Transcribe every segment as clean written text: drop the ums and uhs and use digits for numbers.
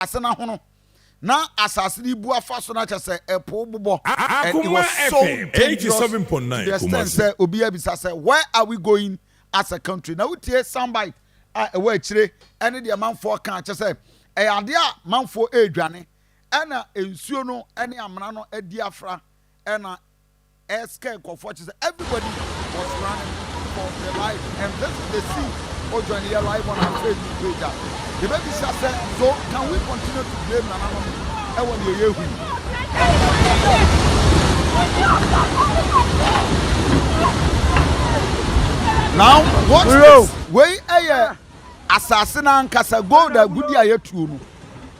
asena ho no na asase ni bu afa so na kyese epo bobo and it Akoma was so FM 87.9 say obi abisa say where are we going as a country na utie soundbite we akire ene de manfo kan kyese e ade a manfo edwane ena ensuo no ene amana no adi afra ena eske kofo kyese everybody was running for their life and this is the scene Ojoin here live on our Facebook page. The baby said, so can we continue to blame Nana? I want to hear you. Now, watch this. Way a assassin and Casa go the goody I true.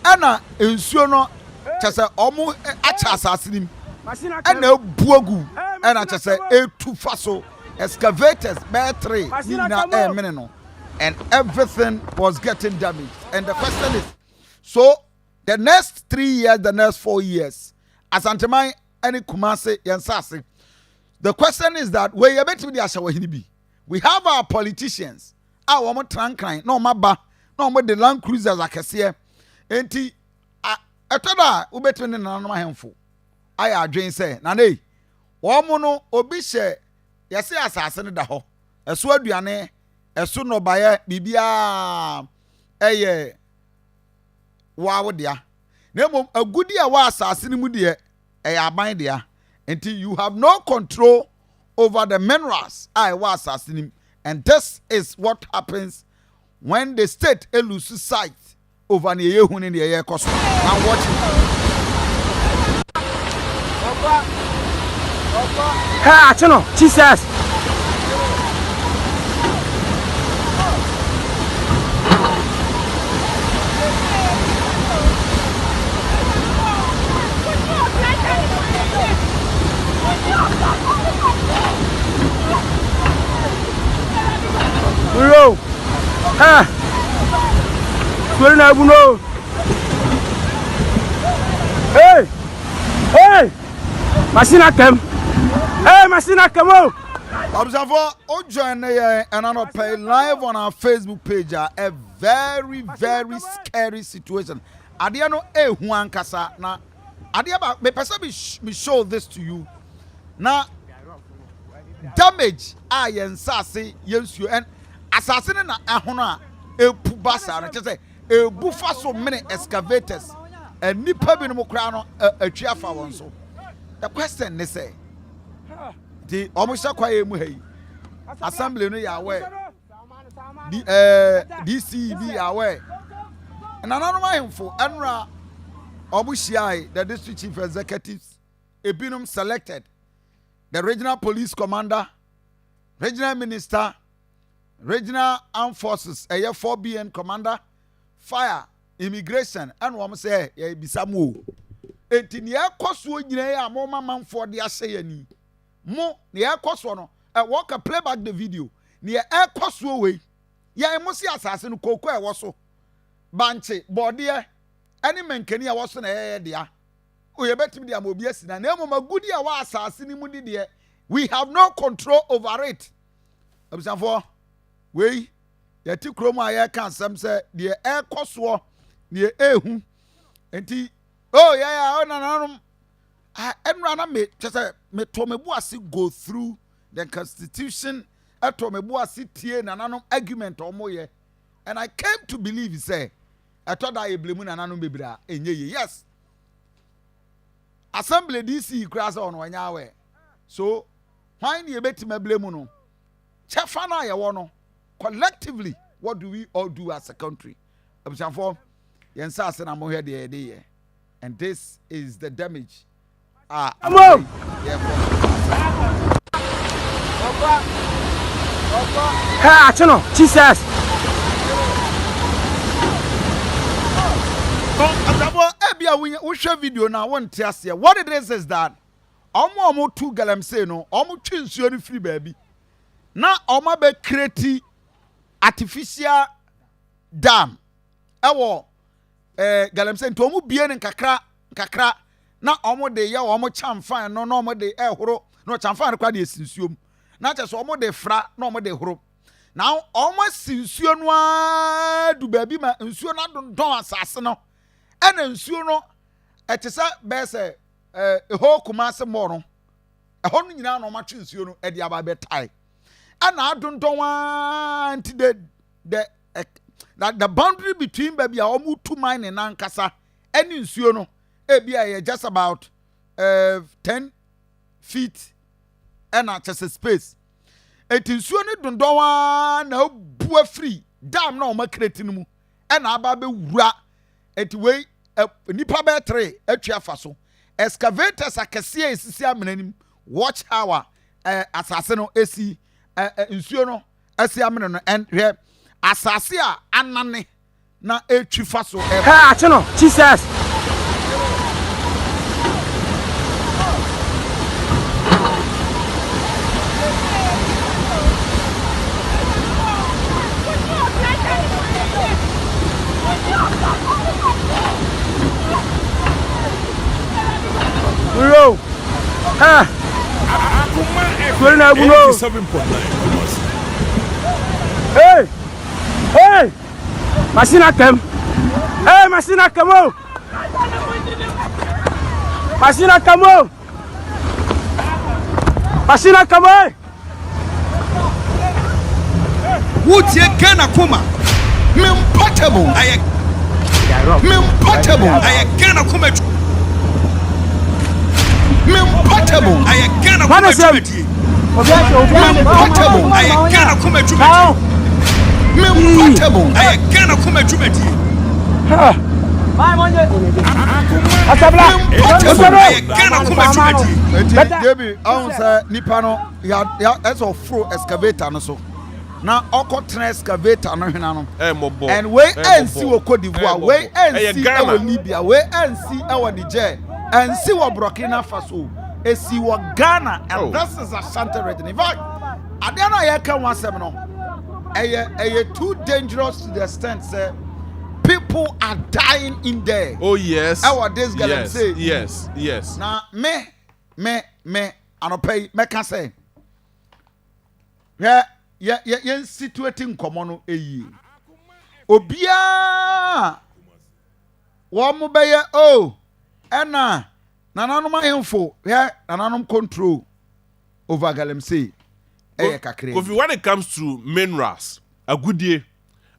Anna, Insuno, Chassa, almost a assassin. And no buogu, and I just say, a two faso, excavators, battery, Nina, a minute. And everything was getting damaged. And the question is, so the next 3 years, the next 4 years, Ashanti any Kumasi Yansasi, the question is that where you bet me the Ashawahinibi. We have our politicians, our woman trankline, no maba, no more the land cruisers like I say, and etoda ubetwene na no mahemfo aya adwen say na nei wo mo no obi hye yese asase ne da ho eso aduane eso no baye bibia eye wawo dia na mom agudi a wa asase ne mu de aban dia until you have no control over the minerals I was assassinating, and this is what happens when the state loses sight over the year in the year cost. Now watch it. Ha, chano, Jesus. Bro, ha, where na buno? Hey, hey, machine come. Hey, machine come on. Observer, join another pay live on our Facebook page. A very, very scary situation. Adiano Juan Casa. Now, Adiaba, me person me show this to you. Now, damage I and Sassy, yes, you and assassin na ahona e pubasa na say e bufa so many excavators and nipa bi no kra no atwa fa won so. The question they say the omusha kwaye mu hayi assembly no ya we the DCB ya we and another info enra omushia the district chief executives ebinum selected the regional police commander, regional minister, regional armed forces, 4BN commander, fire, immigration, and one say, yeah, be some more. And in the air cost, we are more man for the assay. More, the air cost one, I walk a playback the video. Near air cost way. Yeah, I must see assassin cocoa was so. Banche, body, any man can hear what's an air there. We bet me the mobius and name of a goodie was assassin. We have no control over it. For we the two chroma air can some say the air cost war near ehu and oh yeah and run me just a me tomebuasi go through the constitution at tomebuasi tie and an argument or more and I came to believe say I thought I blame an anum yes assembly DC cross on 1 hour so why you bet me blame no chefana ya wono collectively what do we all do as a country abusafo yensa ase na mo hwe de ye and this is the damage Yeah, ha chano Jesus we share video now one test here. What it is that omo two Galamsey no omo twinsuo ni free baby na omo be create artificial dam ewo Galamsey to omo bie ne kakra na omo de ya omo chamfan no omo de ehoro no chamfan kwa de sinsuom na che so omo de fra na omo de horo now omo sinsuo no du baby ma nsuo na don asase no ɛna nsuo no ɛte sɛ bɛɛ sɛ ɛhɔ Kumase mɔ no ɛhɔ no nyinaa na ɔmatwe nsuo no ɛde aba bɛtae ɛna adondɔn nti the boundary between baby a ɔmo tu mine ne nankasa ɛne nsuo no ebi a just about 10 feet ɛna kyɛ sɛ space eti nsuo no dondɔn na bu afiri dam na ɔmo kreti no mu ɛna aba bɛwura eti wei nipa bɛɛ 3 atwa afa so excavators akɛseɛ esisi amena nim watch hour asase no esi nsuo no esi amena no ɛhwɛ asase a anane na etwi fa so ha achino Jesus Bro. Ha. Akoma 87.9. Hey. Hey. Machine cam. Hey, machine cam. Machine cam. Machine cam. What's your Ghana Akoma? Portable. Portable. I Ghana Akoma. Portable. I Ghana Akoma. Portable. I Ghana Akoma. Portable. I Ghana Akoma. Debi, I nipa no ya as of fro excavator no so. Na oko tren excavator no hwena no. And we NC wo Cote d'Ivoire, we NC e wo Libya, we NC e wo Niger, NC wo Burkina Faso, esi wo Ghana, and this is Ashanti region. In fact, adena ye kan wasem no. Eye too dangerous to the extent say people are dying in there. Oh yes. Our this Galamsey. Yes. Now me anopay me can say. Yeah, situating komono eyi. Obia wo mo beye ena nananom info, yeah, nananom control over Galamsey. Kofi, when it comes to minerals, a goodie,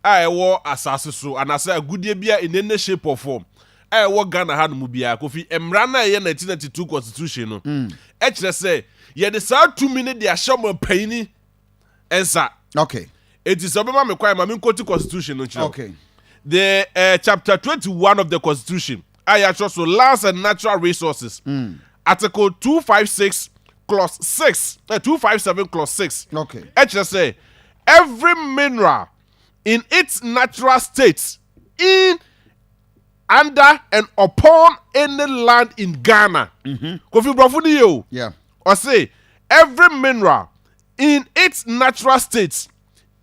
I wore assassin so, and I say a goodie beer in any shape or form. I wore Ghana had Mubia, Kofi, Emrana, 1992 constitution. Actually, say, yeah, the South 2 minutes, they are showing penny, and sir. Okay. It is about my crime, I'm in constitution. Okay. The chapter 21 of the constitution, I also lands and natural resources. Article 256. Clause 6, 257 clause 6. Okay. Actually say, every mineral in its natural states, in, under, and upon any land in Ghana. Kofi Brafuni yo. Yeah. Or say, every mineral in its natural states,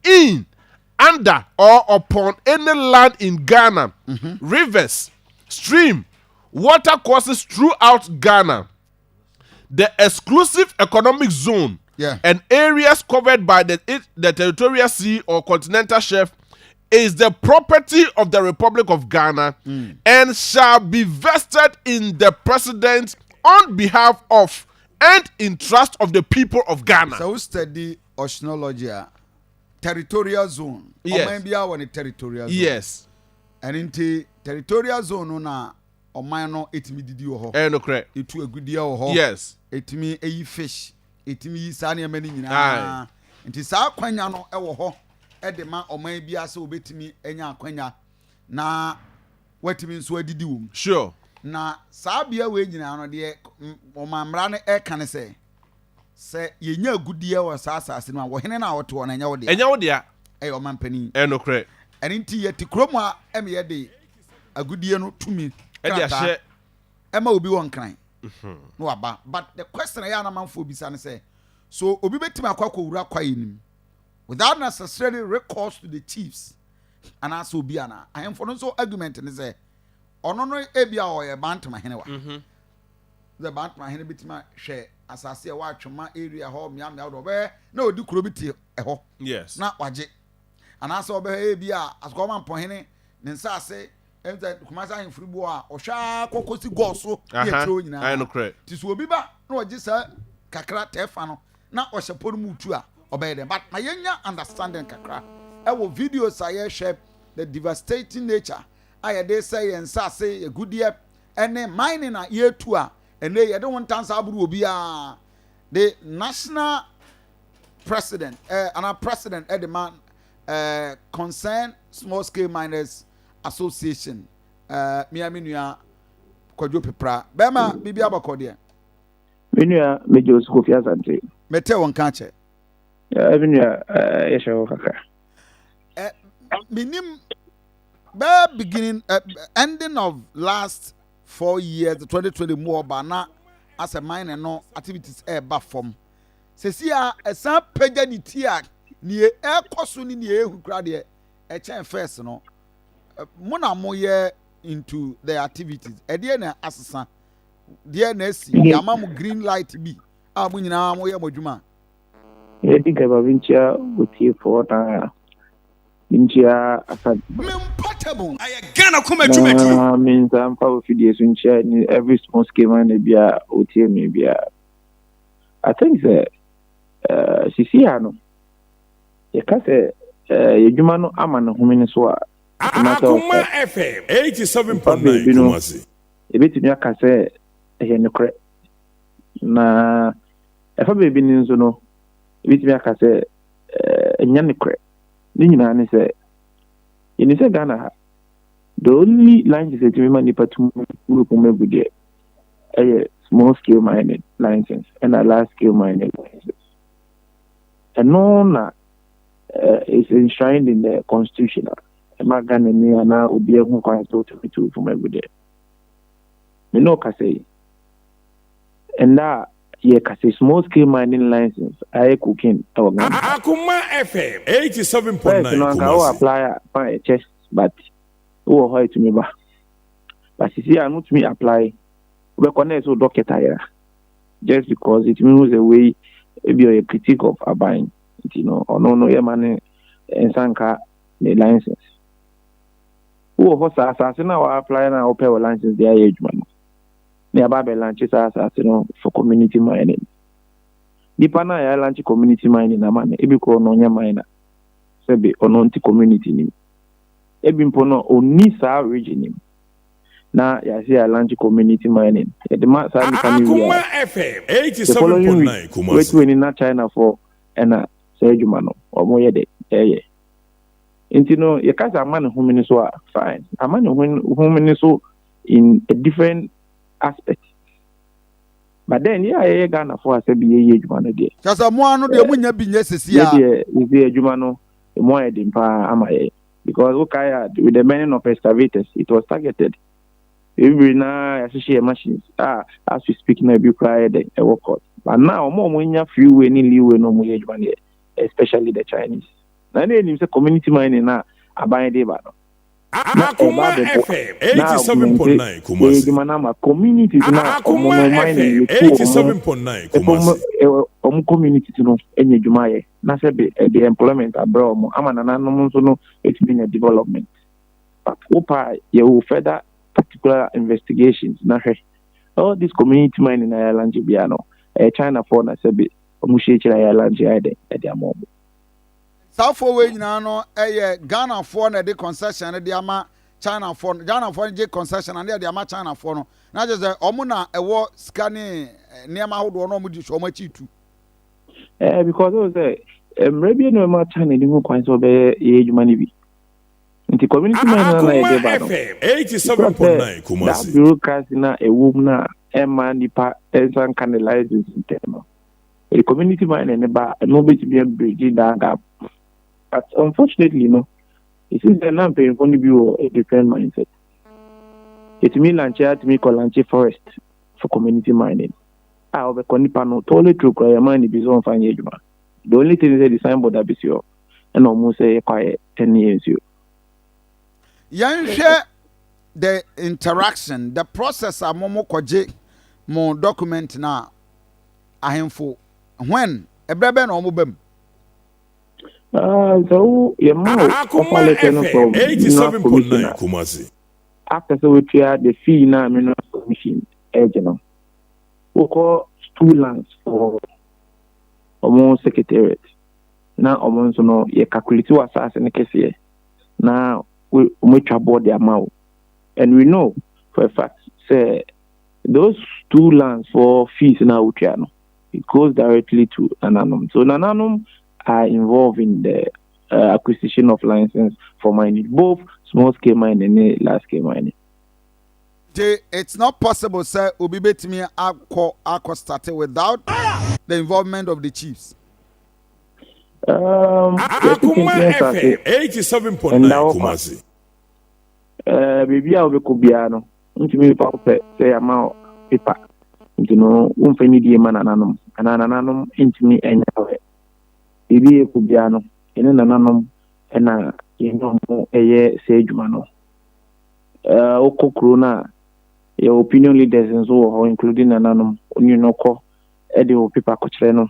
in, under, or upon any land in Ghana, rivers, stream, water courses throughout Ghana, the exclusive economic zone, and areas covered by the territorial sea or continental shelf is the property of the Republic of Ghana and shall be vested in the president on behalf of and in trust of the people of Ghana. So we study oceanology, territorial zone. Yes. Territorial zone. Yes. And in territorial zone na omano etimi didi wo ho. No correct. Etu agudia wo ho. Yes. Etimi eyi fish, etimi yi sa na mani nyina. Nti sa kwanya no wo ho e de ma oman bia se obetimi enya akwanya na watimi nso adidi wo. Sure. Na sa bia we nyina no de omamra ne e kan se yenya agudia wo sa asase no wo hene na wote wo na enya wo de. Enya wo de a e oman pani. No correct. Eni nti yeti kromo a eme ye de agudie no tumi. E de ahye Emma obi won kran. No aba. But the question I na manfo bisa ne say, so obi betima akwa wura kwaye nim without necessarily recourse to the chiefs. And also obi ana. I for no so argument ne say ono no ebia o ye bantama hene wa. The bantama hene betima hwe asase e wa atwoma area ho mia do be na odi kuro biti e ho. Yes. Na waje. And also ebia asukoma mpo hene ne nsase Enza kumasa in fribo a ohwa kokosi go so ye Aha. tro nyina. I know correct. Ti so obi ba na oje sa kakra tefa no na ohyepo no mutu a obey dem. But my yenya understanding kakra. E wo videos a ye share the devastating nature. Aye dey say yensa say a good year ene mining a ye tu a ene ye don tansa aburu obi a the national president and our president the man concerned small scale miners association miami nua kwadwo pepra bema bibia abakode Menua mejo Kofi Asante. mete won kan che Menua yesho kaka. Minim beginning ending of last 4 years 2020 more bana as a miner no activities ba from sesia esan pega ni tia ni ekoso ni ehu kra de e chen first no mona moye into the activities e de na asesa de na si yama mu green light bi a mu nyina moye modwuma E di gaba vincia uti for ta vincia Asante. Portable Aye Ghana kuma adwumadi. Means I'm power videos vincia every small scale miner bia uti me bia. I think sisi ano ye ka se yedwuma no ama no home ni so a Akoma FM 87.9 Kumasi. ebetumi aka se ye nokre na efa bebi ni nso no ebetumi aka se enya nokre ni nyina ne se yeni se Ghana ha the only license that we mani patu group mebude small scale mining license and a large scale mining license. And no, is enshrined in the constitution. Magana me ana obi ehun kwan to be to from every day. Me no ka say. And that ye ka say small scale mining license I cooking our Akoma FM 87.9 no ka apply a test but who how to me ba. But see I not me apply we connect to doctor here. Just because it means a way be a critique of abine, or no man and sanka the license. Who was assassin now applying our pay license their age man. Near Babel launches for community mining. The Pana launch community mining a man, Ebiko no miner, Sebi or non community name. Ebimpono only sa region. Na ya see Ashanti community mining. The man sa Akoma FM 87.9 Kumasi. Wait when in China for na Serjuma no or moye de eh. Intino ye kasa man who many so fine. A man who many so in a different aspect. But then yeah Ghana for say be ye juma no de. kasa mo anu de munya binye sesia Is the juma no moye de pa amaye because okay with the meaning of excavators it was targeted. Every now associate machines as we speak now be cried a work out. But now more when you few any leeway no more especially the Chinese. Now they say community mining now abide the battle. Akoma FM 87.9 Kumasi. The manama community now Akoma FM 87.9 Kumasi. Community no any jumaye. Na say the employment abroad mo amana na no so no it's been a development. But opa you further particular investigations na all this community mining in Ireland biano China for na sebe omushie chira Ireland ide e dia mo South for we nyina no Ghana for na de concession de ama China for Ghana for je concession and de ama China for no na je say omo na ewo scanning niam ahodo no omo di so omo chi tu because those maybe no ma China di mo kwan so be ye juma ni bi nti community mining na e de ba no 87.9 Kumasi. That bureaucracy na a woman na Emma nipa esan canalizes them. The community mining ba no be to be bridge that gap. But unfortunately, it is the land paying for a different mindset. It means lanche to me call lanche forest for community mining. I have a conipano totally true cry money be on fine age. The only thing is the signboard that is your and almost say quiet 10 years you. Yanhwe the interaction the process amomo kwaje mo document na ahemfo when ebrebe na omo bam So your mouth Akoma FM 87.9 Kumasi. after so we clear the fee now mineral commission agent. We call 2 lands for almost secretariat. Now almost no ye calculate was as in the case here. Now we trouble the amount. And we know for a fact say those 2 lands for fees now it goes directly to Nananum. So Nananum are involved in the acquisition of license for mining, both small scale mining and large scale mining. It's not possible, sir. Obi betimi akọ started without the involvement of the chiefs. Akoma FM 87.9 Kumasi. Baby, I'll be Kubiano. Ntumi pa say amount paper. You know, umfeni di man ananum. Ananum ntumi enyawe. Baby Kubiano. Ene nananum ena yeno eye say adwuma no. Okokro na your opinion leaders and so including nananum you know ko e de o paper ko kire no.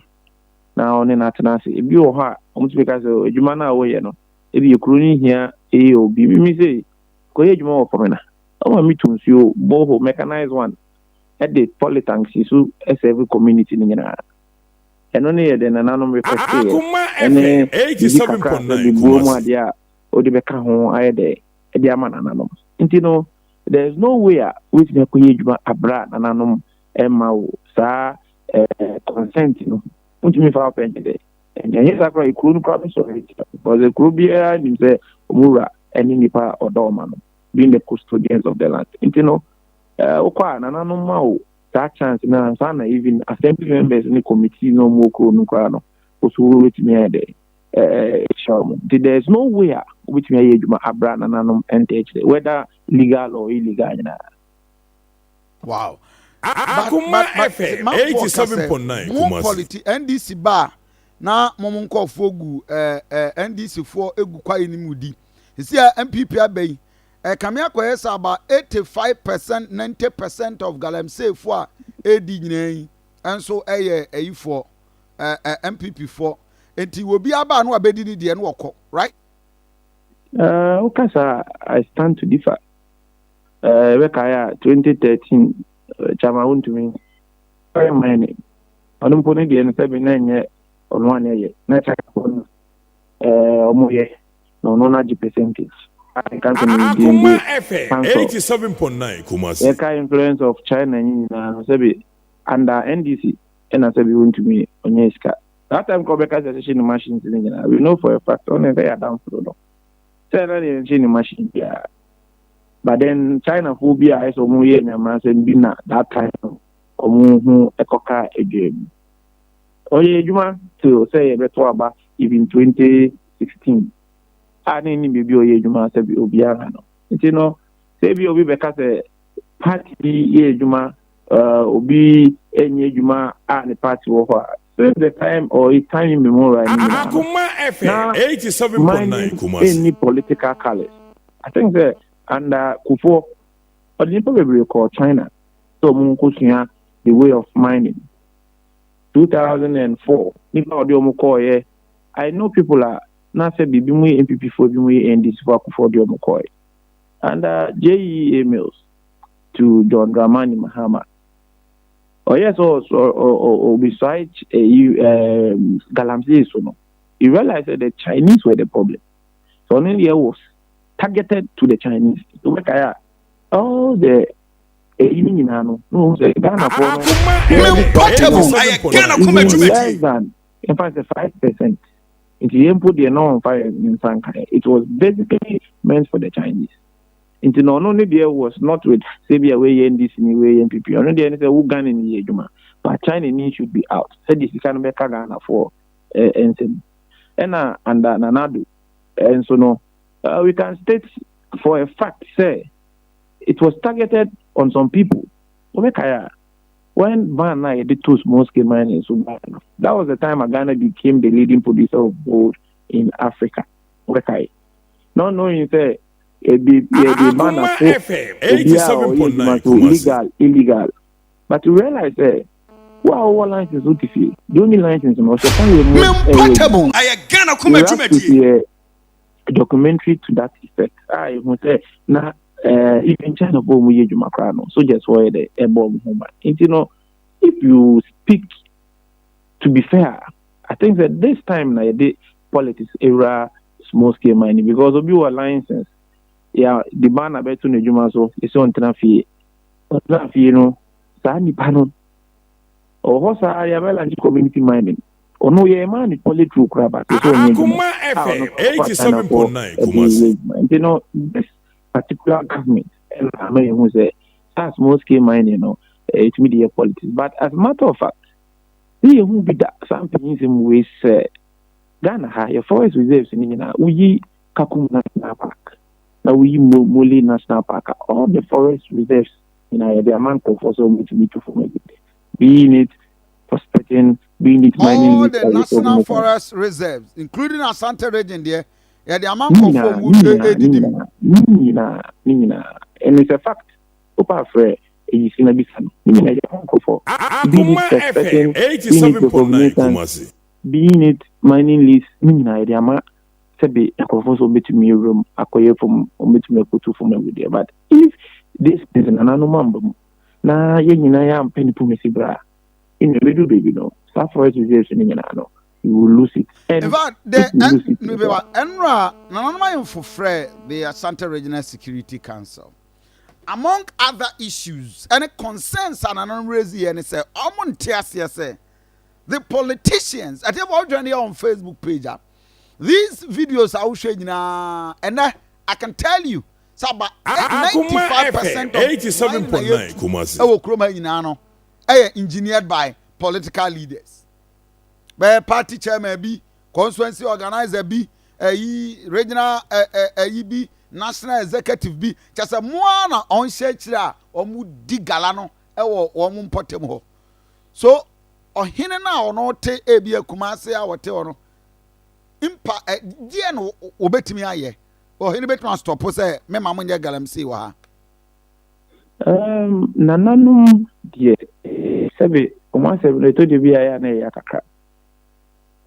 Na one na tenase ebi o ha umtumi ka say adwuma na wo ye no. Ebi ekro ni hia e obi mi say ko ye adwuma wo pomena. Oh, me too, you boho mechanized one at the polytanks, you every community in Yana. And only then an anonymous request. And then 87.9 dia or the Becca home I day a diamond anonymous. And you know, there's no way which the Kuyajma Abra anonymous Emma sa consent, you know, which me for pen today. And then he's a crew promise of it. Because the crew be say Mura and Nipa or Dorman. Being the custodians of the land. You know, that chance now, even assembly members in the committee no more no with me there's no way which me Abran and NTH whether legal or illegal. Wow. Akoma FM 87.9 Kumasi. Quality NDC bar na momonko fogu NDC for egu kwa inimudi. See MPP abey Kamia kwesa about 85%, 90% of Galamsey for AD nyina and so a for MPP for enti will be aba no abedi ni de no woko right okay sir, I stand to differ. Wekaya 2013 chama won't me very many onum pone de no 79 on 1 year na chaka on omoye no na percentage. Akoma FM 87.9 Kumasi. The influence of China in under NDC and as we want to be on Yeska. That time Quebec session machines in we know for a fact only they are down for the China machine. Yeah. But then China phobia is almost and Bina that time who Ekoka again. Oye Juma to say a better about even 2016. Ani bibi oye juma se bi obiara no nti no se bi obi beka se party ye juma obi enye juma ne party wo ho so the time or a time memorial Akoma FM 87.9 Kumasi any political colors I think that under Kufo or the people call China so mun kusua the way of mining 2004 nipa odi omo call ye I know people are na say bibi mu MPP for bibi mu NDC for the Omokoy and JE emails to John Dramani Mahama. Oh yes, or besides Galamsey, so no, you realize that the Chinese were the problem. So only it was targeted to the Chinese. To make all the evening no say Ghana for less than in fact 5%. It was basically meant for the Chinese. Into not only there was not with Sabia way and this way MPP, only there is a Ugan in the Juma, but Chinese should be out. Said this can make Ghana for and Nanadu. And so no, we can state for a fact, say it was targeted on some people. When Ghana did 2 small scale mining, so that was the time Ghana became the leading producer of gold in Africa. Okay. Not knowing say Akoma FM 87.9 illegal. But to realize that our license is the only license in Australia. A documentary to that effect. I would say now even China bomb ye Jumacrano, so just why the a bomb home. And if you speak to be fair, I think that this time na the politics era small scale mining because of your alliances. Yeah, the ban about to Juma so it's on Trafi. Sani Panon or Hosa Ayabel and community mining. Or no, yeah, man, it's probably true crab. Akoma FM 87.9 Kumasi. This particular government, and I mean, who say that's small scale mining, it's media politics. But as a matter of fact, we who be that something in some ways, Ghana, your forest reserves in Ghana, we Kakum National Park, now we Muli National Park, all the forest reserves in the amount of also to be to form being it prospecting, being it mining. All the national forest reserves, including Ashanti region there, the amount of and it's a fact. Opa Frey is in a bit. Akoma FM 87.9 Kumasi. Being it mining list, the amount to be a conference of between room, acquire from between a from every day. But if this is an anomaly, now I am penny pussy bra. In the middle, baby, no. South forest reserves in Ghana, you will lose it. In fact, the Enra, none for Frey, the Ashanti Regional Security Council. Among other issues, any concerns and an unraised and say, the politicians, I think all journey on Facebook page. These videos are showing now, and I can tell you, so about 95% of 87.9 Kumasi. Engineered by political leaders. By party chairman be, constituency organizer be, regional be, national executive be. Just a moana on shechira or mu di galano or mum potemo. So, or hinena or no te ebia kumase or te or no. Impa dear no obetimi aye. Or hinebet must stop say, me mamunya Galamsey wa. Nananum dear. Sabi, once I told you,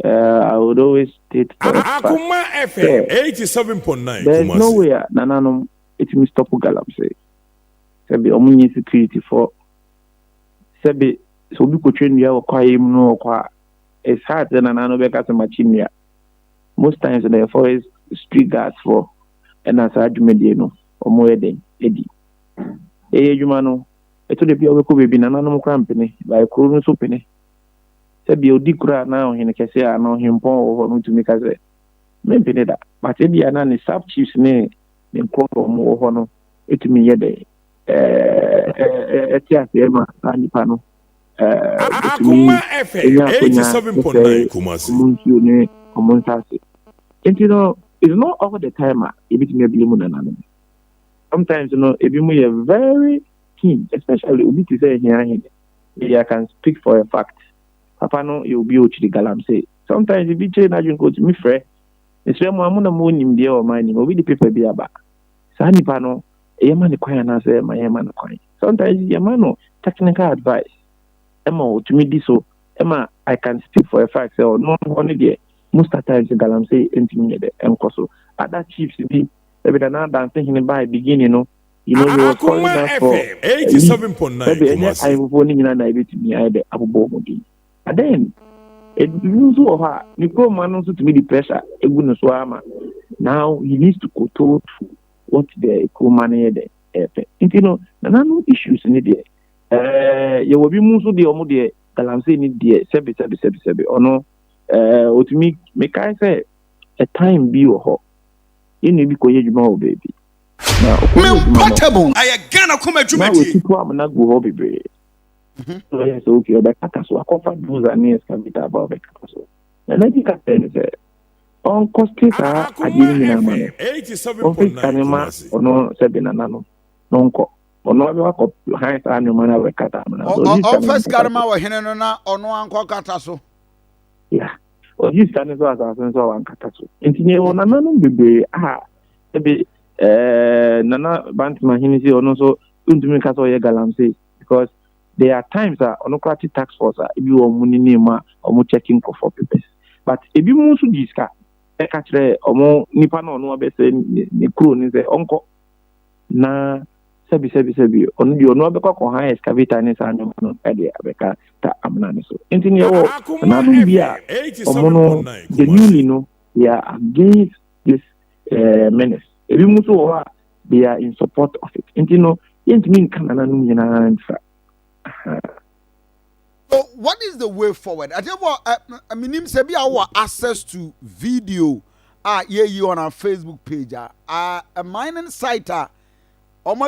I would always state Akoma FM 87.9 there's no way Nananum it will stop Galamsey. Sabi, omuni security for Sabi, so we could train you or no qua. It's hard than Nanano Becca Machinia. Most times the forest street guards for and as Argumediano or more than Eddie. Humano. Eto de bia we ko bebi na nanom krampene by kro no so pene se bia odi kura na ohene kese a na ohempon wo no tumi ka se me pene da but e bia na ne sub chiefs ne nkro mo wo no etumi ye de etia se ma anipa no Akoma FM 87.9 Kumasi. Ne komuntase it's not all the time e bitumi abimu na nanom sometimes ebimu ye very especially Ubi to say here, I can speak for a fact. Papa no, you'll be the Galamsey. Sometimes if you change, I go to me, Frey. It's where Mamma moon him there or mining, will be the paper be about. Sani Pano, a man acquire answer, my man acquire. Sometimes Yamano, technical advice. Emma, to me, this so Emma, I can speak for a fact, so no only there. Most of the times the Galamsey intimidated and Koso. Other chiefs be every now dancing by beginning, you was calling us for 87.9. I was warning you to me either Abu. But then, it means her, Nico man to me the pressure, a goodness swama. Now he needs to go to what the Akoma there. No issues in it. You will be moved to the Omo Galamsey in the sebi or no. To me, make I say a time be or ho. You need to be quiet, baby. Portable. I again come at you. I'm not go hobby. So yes, okay, but so I confirm those are near Scavita about the castle. And I think I said, on Costis, I didn't know 87.9 or no, Sabina Nano, Nonco, or no, high annual man of a catama. First Garma or Henana or no Uncle Catasso. Yeah, or you stand as a sense of Uncatasso. And you on another baby, maybe. Nana Bantman Hinisi or no so Untumikaso Galamsey because there are times that onocratic tax force if you are munima or checking for papers. But if you move to this car, a catcher or more Nipano no best the crew is the uncle. na sebi ono di ono abekọ ko ha excavator ne sa no e de abeka ta amna ne so enti ne wo na dum bia omo no genuinely no they are against this menace ebi mu so wa they are in support of it enti no yent mean kana na num nyina nfa. So what is the way forward? I mean, him say be our access to video. You on our Facebook page. A mining site.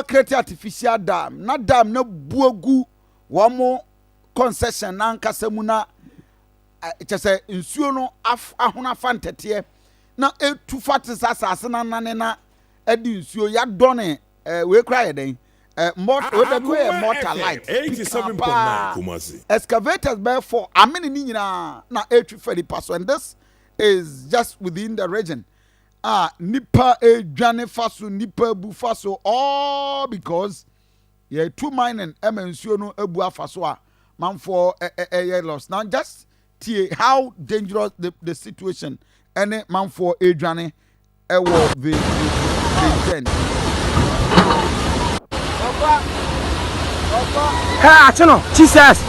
Create artificial dam. Na dam na buogu. Wamo concession na nkasemuna. Say nsuo no ahuna fantete. Na etu fatis asase na na edi nsuo ya done we cry den. Mortar light 87.9 Kumasi. Excavators therefore I mean na 850%, and this is just within the region. Nipa Jane Faso, Nipa Bufaso, all because two mining MNCO no Ebua Faso man for a loss. Now just how dangerous the situation and man for Adriane Ewo the Ha, Chino, Jesus.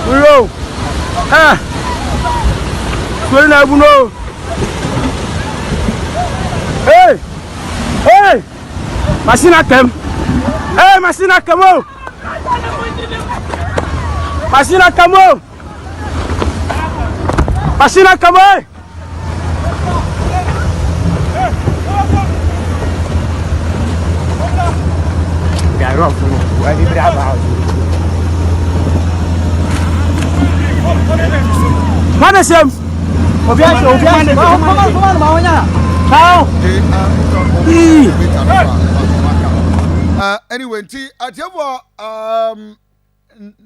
Bro. Ha. Swell na buno. Hey. Hey. Masina kem. Hey, Masina kamo. Masina kamo. Masina kamo. Ya rock. Why be brava? Mana sem? Obiase. Come on, maonya. How? Anyway, atiabo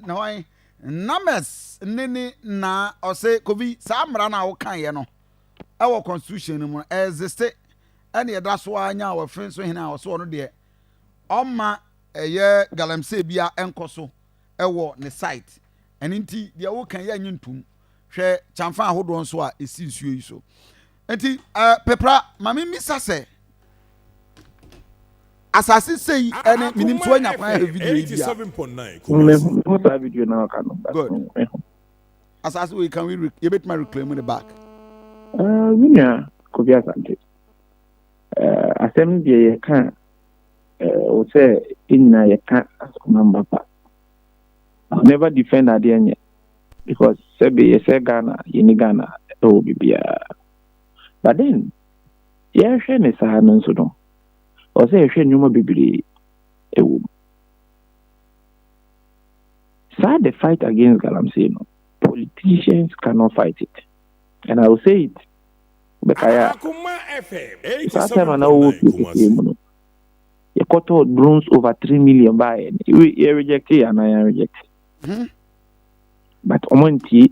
no names nini na ose kobi samra na wo kan ye no e wo constitution mu exist ene ye da so anya wo friend so hina wo so no de oma eye galamsey bia enkoso e wo ne site ene nti de wo kan ye nyintum hwe chamfa ahodo nso a esi nsuo yi so enti pepra mami misa se asasi say ene minim so anya kwa video yi bia 87.9 Kumasi. Video now can good asasi we can we you bet my reclaim the back winya ko bia Ashanti asem die ye kan o say inna ye kan Akoma mbapa never defend ade because sebe ye say Ghana yini Ghana o bibia but then ye hwe ne sa no so no o say hwe nyuma bibiri ewu so the fight against Galamsey no politicians cannot fight it and I will say it because Akoma FM you got all drones over 3 million by you reject it and I reject but omonti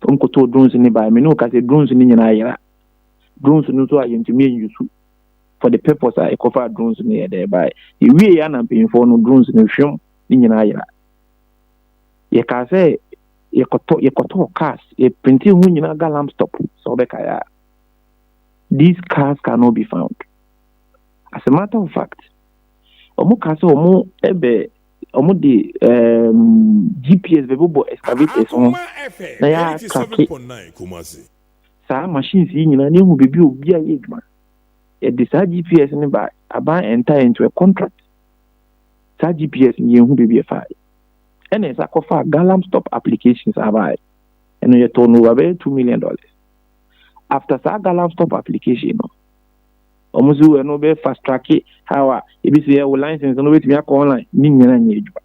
ko to drones ni by me no ka say drones ni nyina yira drones no so ayentimi use for the purpose I cover drones ni there by we ya na pin for no drones ni hwem ni nyina yira ye ka say ye koto cars ye printing hu nyina galam stop so be kaya these cars cannot be found. As a matter of fact omo ka say omo ebe omo di GPS bebo excavators on na ya 87.9 Kumasi. Sa machines yi nyina ne hu bebi obi aye dwuma e de sa GPS ne ba aba enter into a contract sa GPS ni hu bebi fa and it's a kofa galam stop applications abai and you turn over $2 million after sa galam stop application no omuzu no be fast track how e be say your license no wait me online ni nyina nye edwa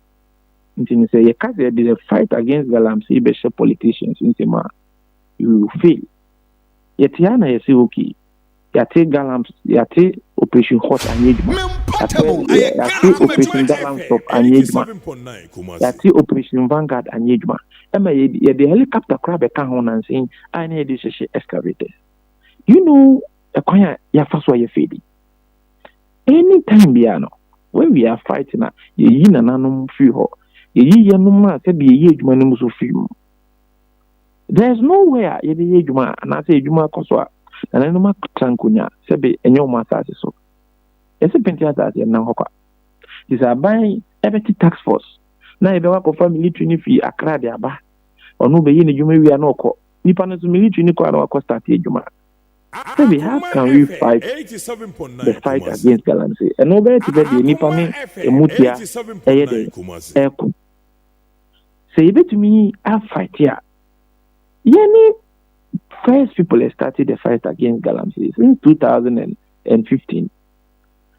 ntini say you can say the fight against Galamsey be politicians intima you fail yet yana you say okay ya take Galamsey ya take operation hot and edwa ya take operation galam stop and edwa ya take operation vanguard and edwa ema ye the helicopter crab e kan ho nan saying I need this excavators you know ekwanya ya faso ye fedi anytime biano when we are fighting ye na nanom free ho ye yanum said ye adwuma no so free mu. There's nowhere ye be adwuma na say adwuma koso na nanoma trankunya sebe enyo ma asase so ese penti asase na hokwa is aban ebeti tax force na ebe wa kofa military ni fi Accra de aba onu be yi ne adwuma wi ana okọ nipa no so military ni kwa na akọ start adwuma. Sebe how can we fight the fight against Galamsey and over to be the nipa ni emutia eyede eko say ebe to me I fight here yani first people started the fight against Galamsey since 2015.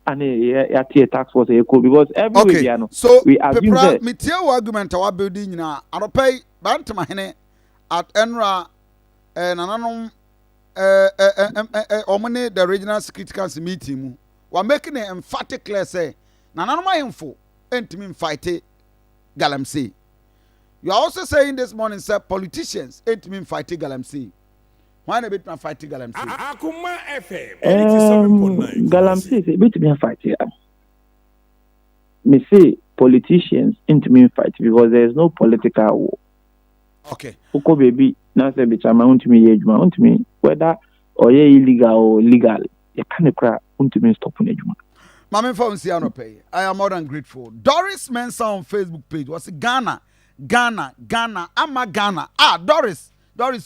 And a tax force because everywhere so we assume that material argument our building na aropay bantama hene at enra nananom omone the regional security council meeting we making an emphatic clear say nananom ahemfo entimi fight Galamsey. You are also saying this morning sir politicians entimi fight Galamsey. Why not be fighting Galamsey? Akoma FM 87.9. Galamsey say bit me fight here. Me say politicians into me fight because there is no political war. Okay. Oko baby now say bitch am want me ejuma want me whether or illegal or legal. You can't cry want me stop on ejuma. Mama phone see no pay. I am more than grateful. Doris Mensah on Facebook page was Ghana. I'm a Ghana. Doris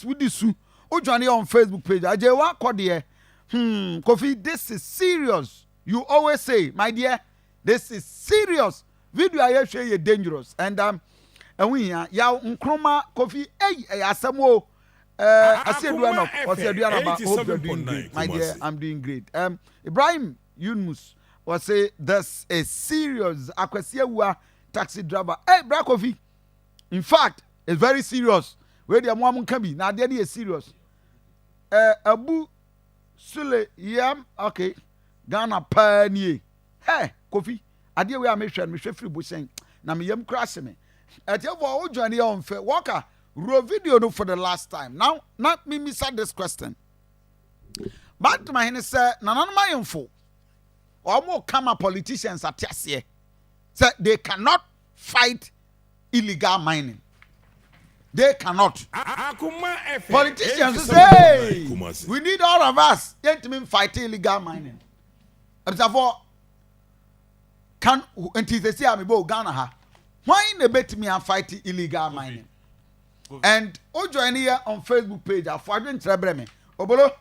with this Ujani on Facebook page. Ajewa kodie. Kofi, this is serious. You always say, my dear, this is serious. Video I share you dangerous. And we ya nkroma Kofi asemo I said one of or said about hope you're doing great. My dear, I'm doing great. Ibrahim Yunus was say this is serious. Akwasiwa taxi driver. Hey, Bra Kofi. In fact, it's very serious. Where the mom can be now, there is serious. Abu Sule yam okay. Ghana pioneer. Hey, Kofi. Adia we are me free bushing. Na me yam crash me. At your old journey on fair walker. Raw video no for the last time. Now, not me miss this question. But my hen say, none of my info. Or more come politicians at Tiasie. Say they cannot fight illegal mining. They cannot. Politicians say we need all of us. Yet mean fight illegal mining. Observe can until they say I'm about Ghana ha. Why in the bet me and fight illegal mining? And o join here on Facebook page. I forward to me. Obolo,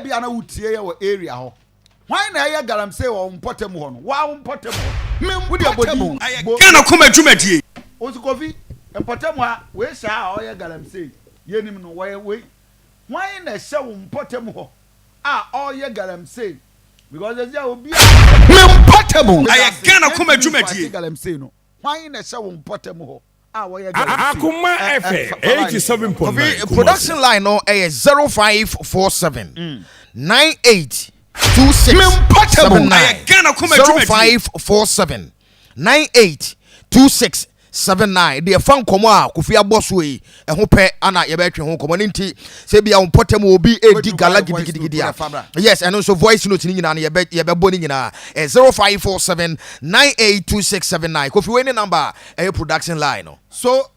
be ana utie your area ho. Why na ya Galamsey or Mpotemu ho? Wa Mpotemu. Me with your body. Ghana come adwumadie. Osukofi Mpotemu a we sha o ya Galamsey. Yenim no we. Why na sha Mpotemu ho? O ya Galamsey. Because there will be me Mpotemu. Ghana come adwumadie. Galamsey no. Why na sha Mpotemu ho? Akoma FM 87.9. Production line no 0547 98 26 0547 98 26 79 the fan komo a Kofi aboso yi ho pe ana ye betwe ho komo nti se bia Mpotemu obi edi gala gidigidi yes and also voice note ni nyina na ye be boni nyina 0547 98 26 79 Kofi we ni number production line no. So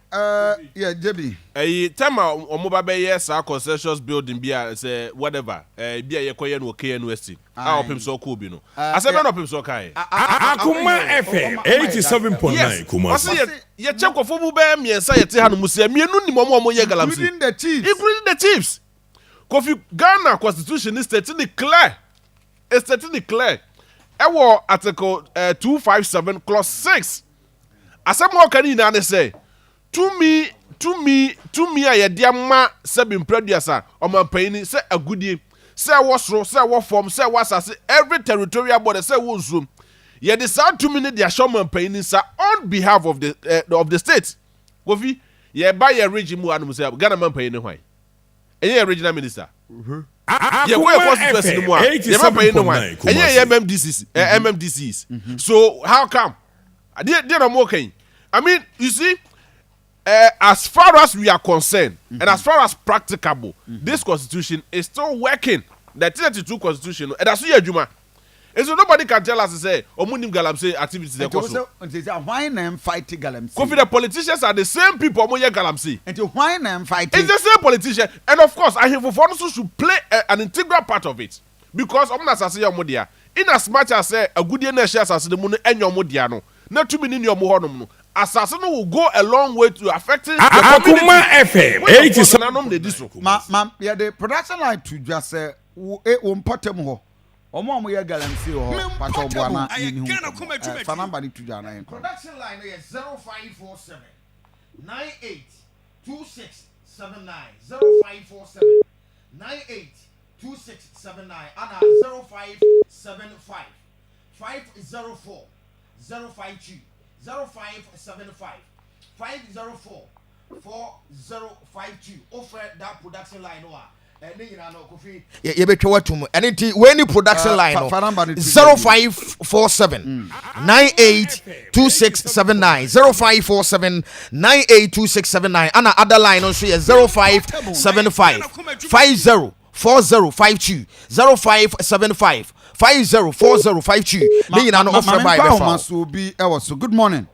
yeah, JB. Time omoba be yes our concessions building bia say whatever bia ye koye no KNUST opim so cool bi no ase be no opim so kai Akoma FM 87.9 Kumasi. Ye check of mu be miensa ye te ha no musia mienu ni mo ye Galamsey Including the chiefs. Including the chiefs. Kofi Ghana constitution is stating clear. It's stating clear. Ewo article 257 clause 6. Asem o kan ni na say to me a yediama se be impreduasa o man payini se agudie se wosro se wo form se wasase every territorial border se wo zoom ye decide to me the assumption payini sa on behalf of the state Kofi ye ba ye regime mu anu se Ghana man payini hwan enye regional minister ye go constituency mu a ye man payini hwan enye MMDCs so how come they no more can I mean you see as far as we are concerned and as far as practicable, this constitution is still working. The 32 constitution, and that's your juma. And so nobody can tell us to say, Omunim Galamsey activities. Why name fight Galamsey? Kofi, the politicians are the same people Omoye Galamsey. And why name fight? It's the same politician. And of course, I have also should play an integral part of it. Because Omna Sasiya Modia, in as much as a good year shares as the moon and your Modiano, not 2 million your Mohonum. Assassin will go a long way to affecting Akoma FM 87. Yeah, the production line to just say, Potem. Omo ya Galamsey ho pato bwana ni hu fa number ni tuja na yen production line is 0547 982679 0547 982679 and 0575 504 052 0575 504 4052 offer that production line wa you bet what to anything when you production line 0547 982679 0547 982679 and other line also 0575 504052 0575 504052 me na no offer by so be so good morning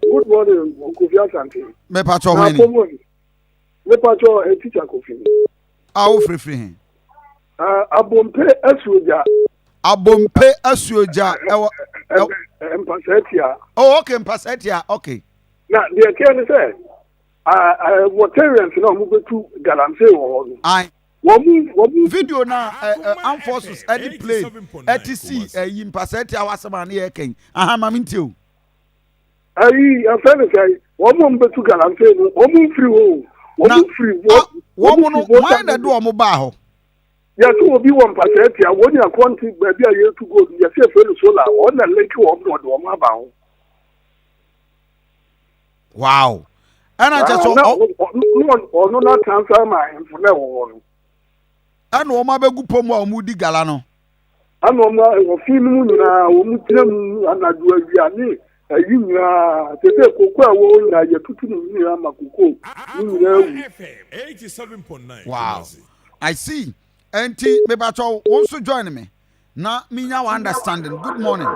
Kofi Ashanti me pacho when me pacho a teacher Kofi awo free hin abompe asuoja empasetia oh okay empasetia okay na the can say Waterians no mo betu Galamsey wo no ai wo video na armed forces edit play etc empasetia wasema na ye ken aha ma mintio ai afele say wo mo betu Galamsey no wo mo free wo why na do omo ba ho ya so obi won pasetia woni akonti baabi a yetu go ya se felu solar on na leki wo do omo aba ho wow ana je so no na transfer my info na wo no ana o ma begu pom a omu di gala no ana o ma wo fi mu na wo mu tiram anadu awiani ayinya tete koko a wo na ye tutu ni ama koko ni na 87.9 wow I see enti me ba cho won so join me na minya wa understanding good morning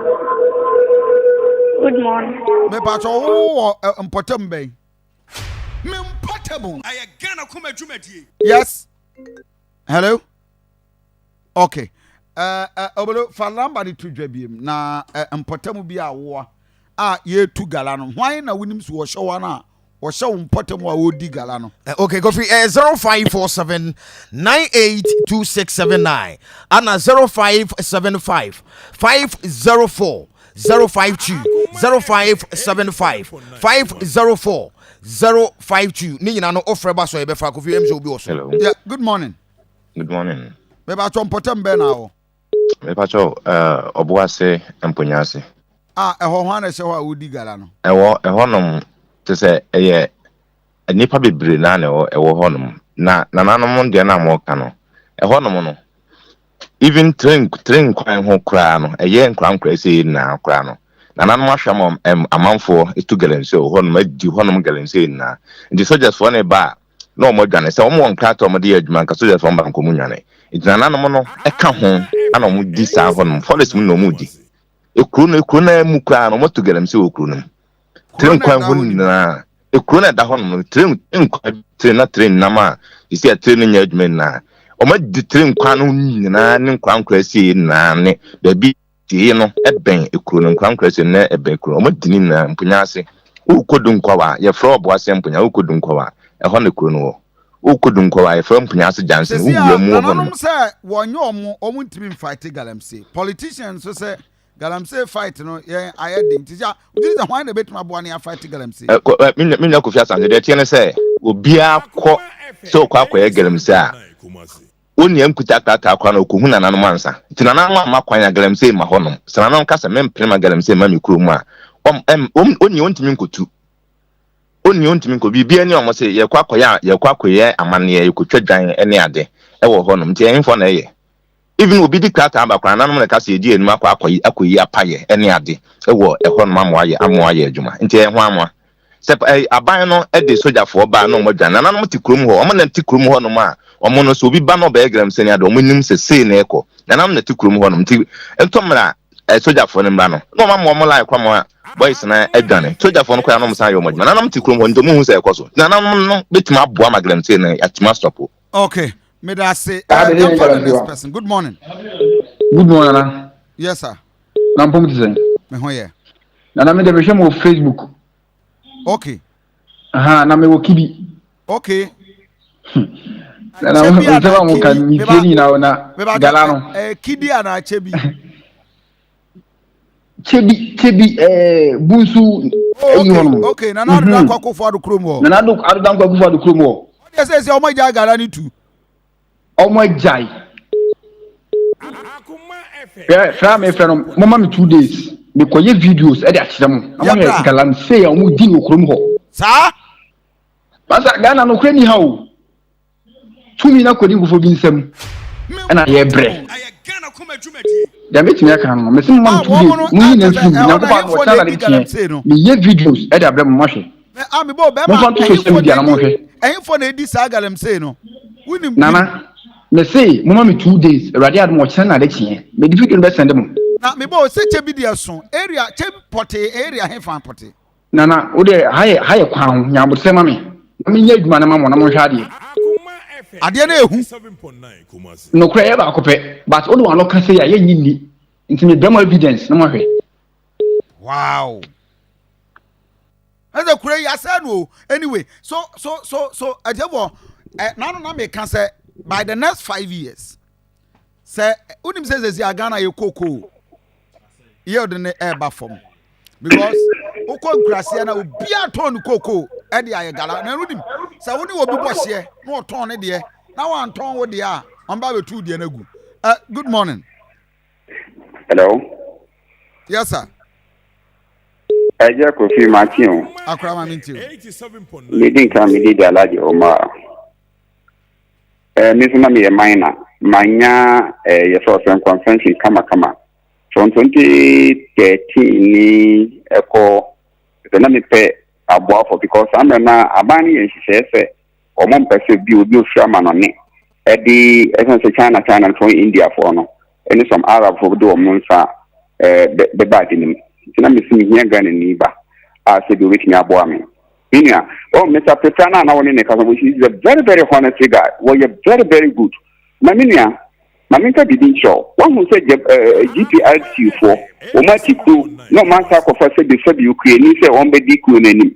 me ba cho wo important bay me important I gana kuma jumadi yes hello okay obolo fa number ni to dwabiem na important bi a wo ye tu gala no hwan na wonim so wo hwe na wo hwe important a wo di gala no okay Kofi 0547 982679 and 0575 504 052 0575 504 052 ni nyina no offer ba so e be fa Kofi em so bi wo so yeah good morning me ba cho important be na wo me ba cho oboase emponyase eho hwan na se ho a wo di gala no eho nom te se eye nipa bebre na na ewo ho nom na nanom de na mo ka no eho nom no even train kwan ho kra no eye nkran se na kra no nanom ahwam amanfo etu Galamsey ho nom adi ho nom Galamsey na ndi soldiers for ne ba no mo dwane se mo nkra to mo de adwuma nka soldiers for banko mu nwane nanom no eka ho ana mo di sa ho nom forest mu no mo di ekuru na mu kra no mo tu Galamsey okuru no train kwan ho na ekuru na da ho no train na ma isi a train nya adwuma na o ma di train kwan no nyina ne kwan se na ne da bi tie no eben ekuru no kwan se na eben ekuru o ma di ni na mpunya ase ukodu nkwa ye fro obo ase mpunya ukodu nkwa ho ne ekuru no ukodu nkwa ye fro mpunya ase jansen uwu mu ho no se wonyo omu ntimi fight Galamsey politicians so say Galamsey fight no yeah ayedin tija udisa hwan na betuma bo na fight Galamsey minya Kofi Asante de tie ne say obia kọ so kwa Galamsey a oni amkuta tata kwa na okuhu na nanom ansa tinana no amakwan ya Galamsey ma honom sanana kasa mempema Galamsey ma mikromu a oni ontimi nkotu oni ontimi nko bibia ni omo say ye kwa ya amane ye kotwa dwan ene ade e wo honom tie info na ye even obi di krata abakwa nanom na kasa edi enum akoyi apaye ene ade e wo e honom amoaye adwuma nti e ho amoa sep aban no e de soldier for ba no mo dwan nananom ti kurom ho omo na ti kurom ho no ma omo no so obi ba no be Galamsey ni ade omo nim se sei na ekọ nanam na ti kurom ho no ti entomra soldier for no mbra no no ma mo like kwa mo boys na adwane soldier for no kwa no mo san yo mo dwan nanam ti kurom ho ntomo hu se ekọ so nanam no betima aboa ma Galamsey na atima stop. Okay, may I say the next person. Good morning. Good morning, Nana. Yes, sir. Nampom tise. Me ho ye. Nana me de me shemo Facebook. Okay. Aha, na me wo kibi. Okay. Nana mo tse mo kan mi firi na galano. Kidi ana chebi. Chebi bunsu eyi hono. Okay, nana do akwa fo adu kromo. Nana do adu dan kwa fo adu kromo. Yes, yes, o ma ja gala ni tu. O ma jai. Yeah, from me from mama me 2 days. Me koye videos e de akire mo. Amon Galamsey a mo di no krom ho. Sa? Basa Ghana no kra ni ha o. Tumi na kodi ngofo bi nsam. E na ye bre. Ya me timi aka no. Me se mama 2 days. Mu ni na fi na ko ba wo tala de tie. Me ye videos e de abre mo hwe. Me bo be ma. Mo social media na mo hwe. Eyin fo na edi sa Galamsey no. Wuni Nana me say mama me 2 days ready ad mo kire na de tie. Me di video be send mo. Na me bo se chebi dia so area chebi pote area he fan pote. Nana o de haye kwan nya bodse ma me. Me nya adwuma na ma mo na mo hwa ade. Ade na ehu. No kra ye ba kope but o do wan loka say ya ye nyini. Nti me demo evidence na mo hwe. Wow. As a kra ya say no anyway so ajebo na me can say by the next 5 years say unim says Ghana ye koko ye odene eba form because ukọ nkrase na obi aton koko e de aye gala na unim say woni obi bohye na oton ne de na wan ton wo de a on ba betu de na gu. Good morning. Hello. Yes sir. Eje ko fi Martin. Akra ma minti. 87.9. Meeting kan me di Alaji Omar. Misuma me minor. Manya ye so convention kama. From 2013 ni eko na me pe aboa for because am na abani ye hihye omo mpese bi obi oframa no ne e di essence China from India for no any some Arab for do omo nsa be bad ni na me simi hia Ghana ni ba a se bi wetin aboa me inia Mr. Petrana na woni ne ka so he is a very very honest guy was very very good maminia maminka didn't show one who said GPRC for omatiku no man sacrifice the said Ukraine say on be diku nani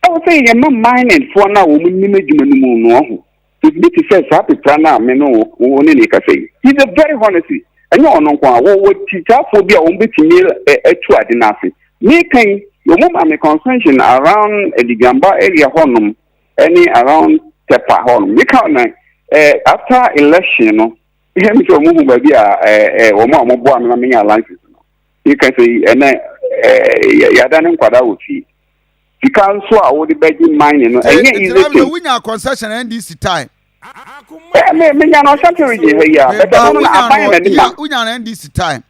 I was saying I'm mining for now woman nimedwuma no ho it be to say Petrana me no woni ne ka say he's a very honest and you no kwa wo teacher for bia on betimi atu ade na afi me kan your mom am concerned around the Gamba area honum any around Tepa honum me kan na after election no him so move baby o mo bo am na me license no you can say ya dan nkwada ofi because so a wo de beji mine no enye easy to we nya concession NDC time me nya no Ashanti region here but no na aban na di ma we nya NDC time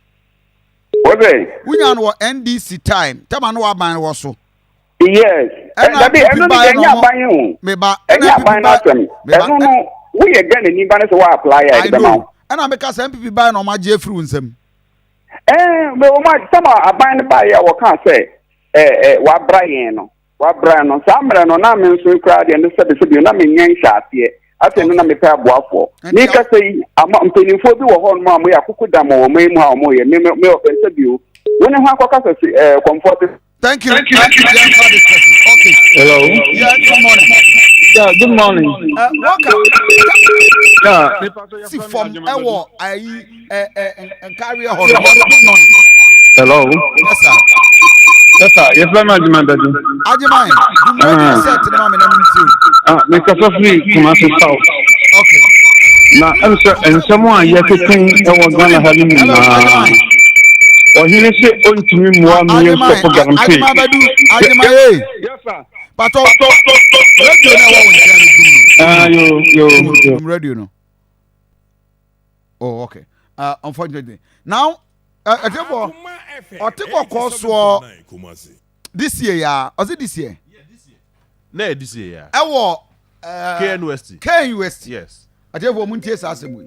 okay we nya no NDC time tema no aban wo so yes that be eno ni nya aban hu me ba enya aban na tem no we are getting ni ba na so wa apply ya de ma and I make us MPP buy no ma je free nsem me o ma sama aban ba ya wo kan say wa Brian no samra no na me nso kra de ne sebe na me nyan shaate ase no na me pa aboafo ni ka say ama mpenifo bi wo ho no ma mo ya kukuda mo wo mu ha mo ye me o pense bi o woni ho akoka say comfort. Thank you. Okay. Hello. Yeah, good morning. Yeah, good morning. Welcome. Yeah. See from Ewo, and carry a hold. Good morning. Hello. Yes, sir. Yes, sir. Yes, I'm Ajima Daddy. Ajima, do you say to the mom and Mr. Sophie, Kumasi South. Okay. Now, and someone yet to think I was going to have him. Or he didn't say on to me more million for Galamsey. Yes, sir. But radio now radio no. Oh, okay. Unfortunately. Now, I think what so this year, yeah. Was it this year? Na this year. Ewo KNUST. Yes. Atefo mu ntie sa asemu.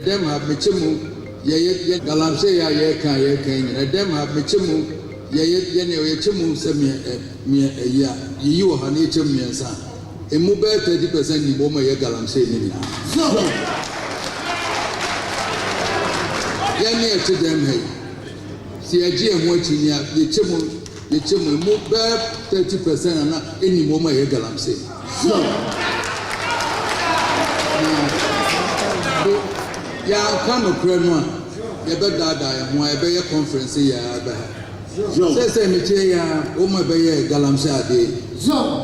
Dem ha mechemu ye Galamsey ya ye kan nyina dem ha mechemu ye ne ye chemu se me ya yi wo ha ne chemu miensa. Emu be 30% ni bo ma ye Galamsey ni. Ya ne e dem he. Si agie ho atini a ye chemu mu be 30% na eni bo ma ye Galamsey. Ya kwano krenu a ye be dada ya ho e be ye conference ya ba se me tie ya o ma be ye Galamsey ade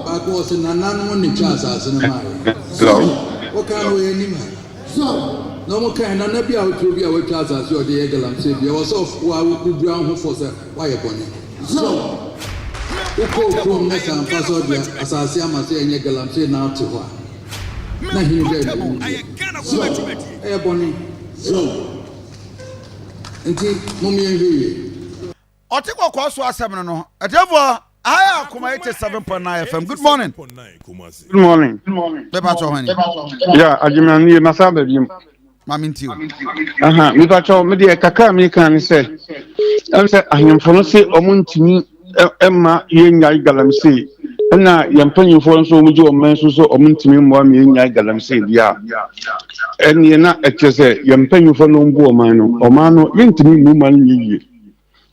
ba ko se nananu ni twa asase na ma o kan o ye nim ha no mo kan na bia o tro bia o twa asase o de ye Galamsey bia o so wa ku bua ho fo se wa ye bone o ko ko na san pa so bia asase ama se ye Galamsey na ate ho na hin de e bone nti mummy enhwe Otiko kwa so asem no atefo aya Akoma 87.9 FM. Good morning. Good morning. Beba to hani. Yeah, ajimani na sabe bim. Maminti. Aha, mi pa cho me de kaka mi kan se. Em se ahemfo no se omuntimi emma yenya Galamsey. Na yampanyimfo nso mu je omen so omuntimi mmoa me yenya Galamsey bia. Eni na ekese yampanyimfo no mbu oman no yentimi mu man yiye.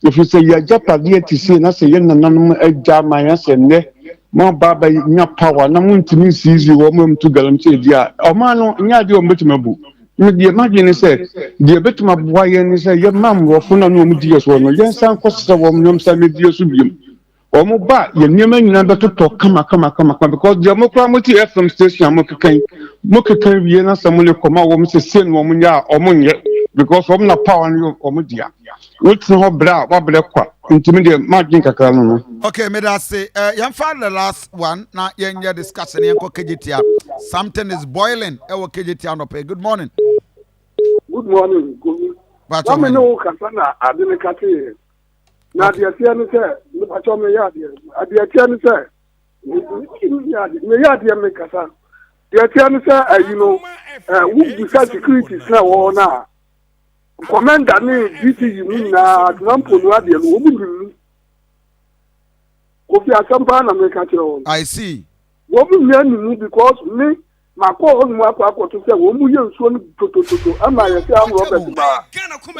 If you say ya japade ti se na se ye nananum agya man ya se ne mo baba nya power na muntimi sizi wo mo mtu Galamsey dia oman no nya de o mbetumabu me de imagine say de betuma boa ye ni say ye mam wo fo na no mu die so no ye san kwose wo nyom sa me die so biem o mo ba ye niam nyina betoto kama because de mo kra mo ti FM station mo kekan wie na samule koma wo mo se sen wo mo nya o mo nye because wo na power ni o mo dia what's no bra wa bra kwa intimi margin kakra no. Okay, me da say yan fa the last one na yen discussion yen ko kejitia. Something is boiling e wo kejitia no pay. Good morning. Good morning. Ba me no kasa na ade ne kate. Na de atia ne se, me ba cho me ya de. Ade atia ne se. Me ya de me kasa. De atia ne se you know, who security na wo na. Commander ni DT na Trump no ade no obu Kofi Asampa na make it. I see. Wo bu me because me ma call on akwa to say wo mu ye nsuo no toto ama ye say am Robert ba.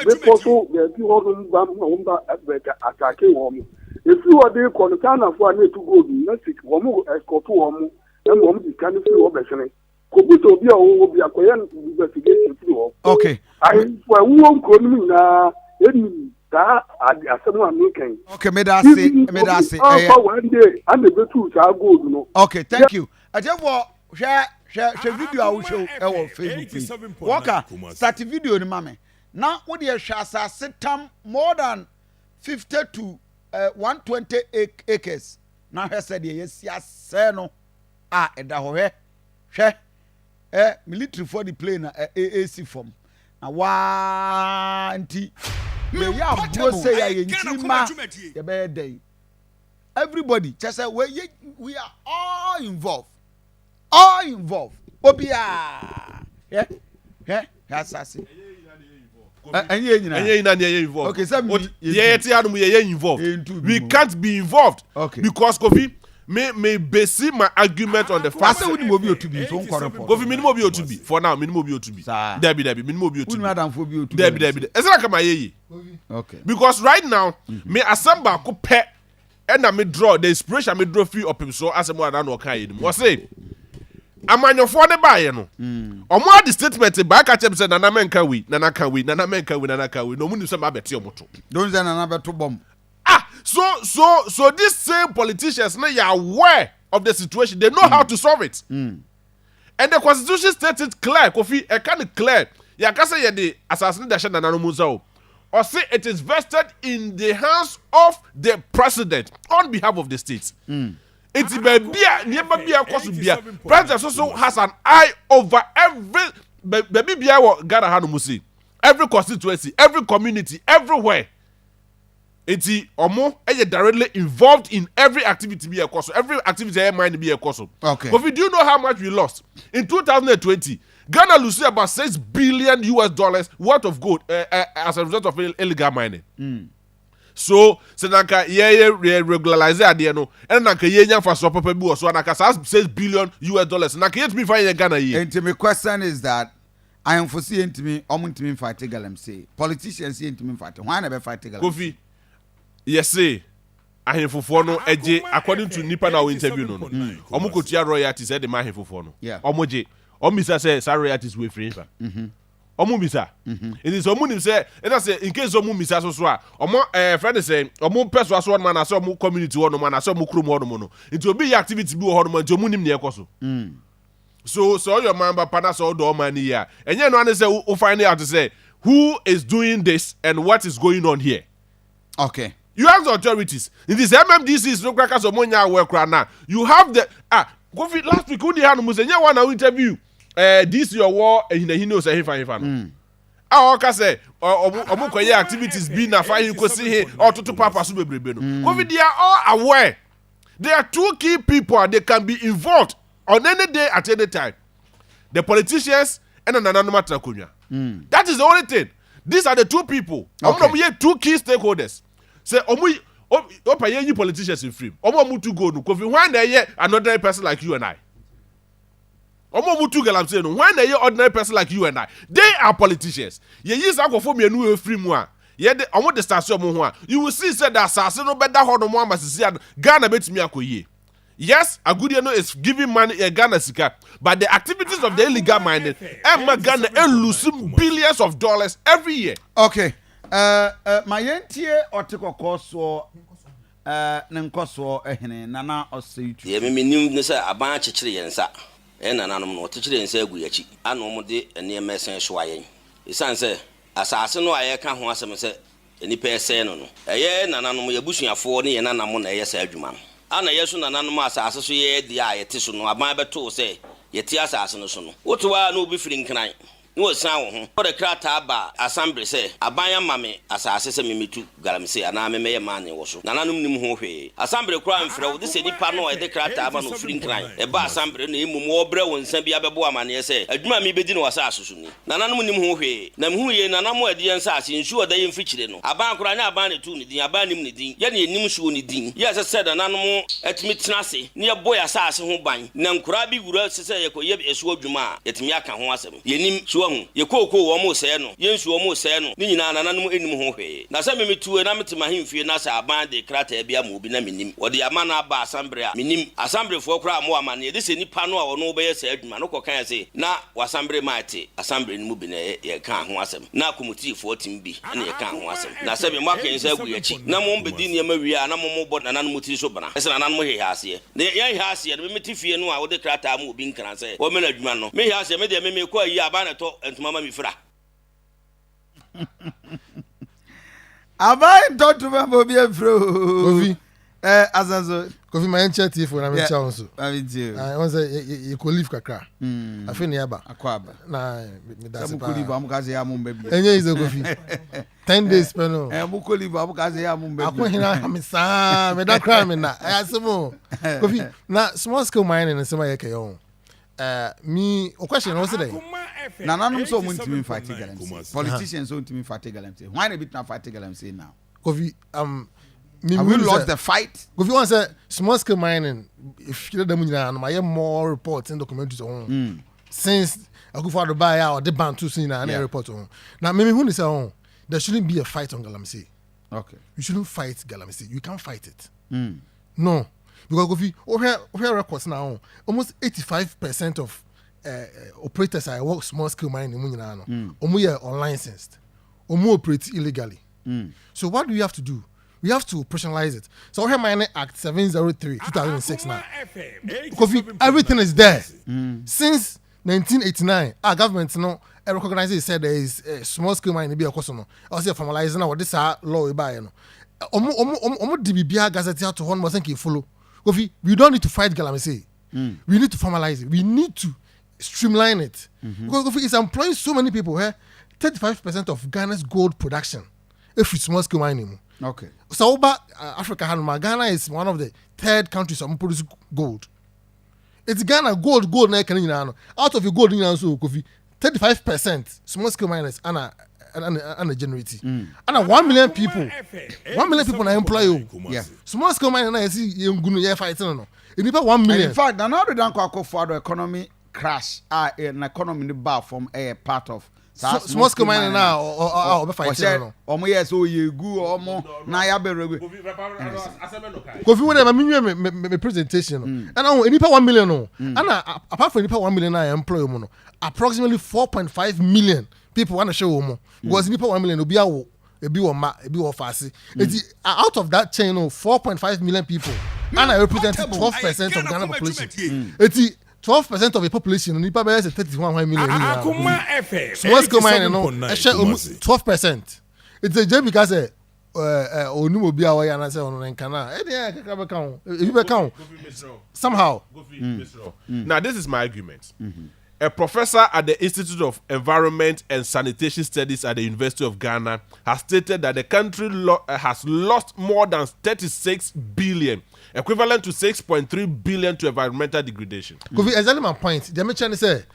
Me poso be bi ho no ba mo ba attack wo mu. If you are the Konotana for na to go na sik wo mu escort wo mu na wo mu di kan fi wo be sene. Kobuto bi o bi akoye investigation fi wo. Okay. I for wo ko ni na eni da asemu amikan. Okay, me da say. One day and the two shall go no. Okay, thank you. I just want share video I will show our Facebook page. Walker, start video ni mame. Now what you share sitam more than 50 to 120 acres. Now he said yes no. Eda ho military for the plane AC form. Na wa anti me ya bro say ya yentima ye be dey. Everybody just say we are all involved. Obia assassin. Okay, we can't be involved. Okay. Because Kofi may base my argument on the fact. Kofi minimum be to be for now. Minimum be to be. Debbie minimum be to be. Debbie. It's like my okay. Because right now me assemble ko pe and I me draw the inspiration me draw free up him so as a more than okay. What say? Amanyofo ne baye no. Omo adi statement ba ka chem say nana men kan we nana kan we no mu ni say ma beti omoto. Don't say nana beto bomb. So these same politicians now are aware of the situation. They know how to solve it. And the constitution states it clear. Kofi, it kind of clear. Ya can say the assassination nana muzo. Or say it is vested in the hands of the president on behalf of the state. It's president also has an eye over every baby Ghana Musi, every constituency, every community, everywhere. Enti omo directly involved in every activity be a course. Every activity mine be a course. Okay. But do you know how much we lost? In 2020, Ghana lost about $6 billion worth of gold as a result of illegal mining. So nanka ye regularize ade no and nanka ye nya fa so papa bi so nanka $6 billion nanka yet me find Ghana here. And my question is that I am foreseeing to me omuntimi fight Galamsey. Politicians see to me fight. Why never fight Galamsey? Kofi. Yes say ahemfofo no eje according to nipa na we interview no. Omo kotua royalties e de ma ahemfofo no. Omo je. Omisa say royalties we free fa. Omo misa. It is omo nim say in case omo misa so a omo friend say omo person so man na say omo community one man na say omo krom one no. It will be activity bi wo no man omo nim na ekoso. So your man partner so do man here. And you know say we find out to say who is doing this and what is going on here. Okay. You have the authorities. In this MMDC is no crackers of money work right now. You have the last week who had Musenya one interview. This your war and he knows a hifa. Oka say omukoye activities be na fa you go see here or to papa so bebrebe no. COVID they are all aware. There are two key people they can be involved on any day at any time. The politicians and an anonymous trakunya. That is the only thing. These are the two people. Okay. Two key stakeholders. Say opa politicians in free. Omo to go no. Kofi when they another person like you and I. Omo to Galamsey no. When they ordinary person like you and I. They are politicians. Ye use akofo me anu free mu a. Ye de omo de station mo ho a. You will see said that assassin no better ho no mo amasisi Ghana betimi akoye. Yes, Agudiano is giving money Ghana sika, but the activities of the illegal mining Ghana losing billions of dollars every year. Okay. My entie otiko koso nenkoso ehene nana oseitu. Ye me nim ne say aban chechire yensa. Nananom no techire yensa agu yachi. Ano mo de ene mesen so ayen. Isan say asase no aye ka ho asem say enipa ese no no. Eye nananom yebusuafo ne ye nanam na eye sa adwuma no. Ana yesu nananom asase so ye de a yete so no aban beto say yete asase no so no. Wotowa na obi firi nkran. No san wo ho. O de krata ba assembly say aban mame asase se memetu Galamsey ana memeye mane wo so. Nananom nim ho hwe. Assembly kura mfrɛ wo de se nipa no e de krata ba no firi nkran. E ba assembly na emum wo brɛ wo nsa bia bɛbo amane say adwuma mi bedi no wasase so ni. Nananom nim ho hwe. Na mhu ye nanamo ade yensa ase nsu oda ye mfikyire no. Aban kura nya aban ne tu ne din aban nim ne din. Ye ne nim so ne din. Ye se said nananom etimi tenase ne ye boy asase ho ban. Na nkura bi wura se se ye koye esu adwuma yetimi aka ho asem. Ye nim ye koko wo mo se no yensu wo mo se no ni nyina nananom enim ho hwe na se memetu na metema hemfie na sa aban de krata bia mo bi na menim wo de ama na ba assembly a menim assembly fo kra mo ama ne de se nipa no a wo no be ye se adwuma no kokan se na wa assembly mate assembly ni mu bi na ye kan ho asem na committee fo tim bi na ye kan ho asem na se be mo akan se agu yachi na mo be di ne ma wi a na mo bo nananom ti so bana se nananom he hase ne ye hase ne memeti fie no a wo de krata mo bi nkran se wo me na adwuma no me hase me de me ko yi aban na to mama mi fra Abai don't remember be afro Kofi azazo Kofi my chat for na me cha onso I mean I want say you could leave kakra afi ne aba akwaba na me da se pa mu live am kaze ya mum baby enye is Kofi 10 days peno mu ko live am kaze ya mum baby akohina me sa me da kra me na asemo Kofi na small scale mining and some yake yo me o question no say nananom so muntimi fight Galamsey politicians so muntimi fight Galamsey why na bit na fight Galamsey now Kofi we lost the fight Kofi want say small scale mining if you dem nyina no I hear more reports and documentaries on since Akufo do buy out the ban to see na report on now me who say on there shouldn't be a fight on Galamsey. Okay, you shouldn't fight Galamsey, you can't fight it. No, because Kofi over records now almost 85% of operators I work small scale mining in Munyano. Omu are unlicensed. Omu operate illegally. So what do we have to do? We have to operationalize it. So here Mining Act 703 2006 now. Kofi, everything is there. Since 1989, our government recognizes it said there is a small scale mining be a cost no. Also formalizing now what this law we buy no. Omu DBBA gazette to one must follow. Kofi, we don't need to fight Galamsey. We need to formalize it. We need to streamline it because it's employing so many people here. 35% of Ghana's gold production if it's small scale mining Okay. So Africa Ghana is one of the third countries that produce gold. It's Ghana gold na can out of your gold so coffee 35% small scale miners and generate. And 1 million people. 1 million people na employ you. Yeah. Small scale miner na see you fighting no. It 1 million. In fact, another than for the economy crash an economy in the bar from a part of small scale mining now or fighting no. Omo yes o ye gu omo na ya be regu. Kofi when me presentation and now nipa 1 million no. And apart from nipa 1 million na employ mo no. Approximately 4.5 million people want to show mo. Because nipa 1 million obi awo ebi wo ma ebi wo fase. Out of that chain 4.5 million people and I represent 12% of Ghana population. 12% of the population nipa be say 31 million. Akoma FM. Small scale mining no 12%. It's a just because onu obi a waya na say onu nkana e dey kaka be kan e be kan somehow. Now this is my argument. A professor at the Institute of Environment and Sanitation Studies at the University of Ghana has stated that the country has lost more than 36 billion, equivalent to 6.3 billion to environmental degradation. Kofi, exactly my point. The mention say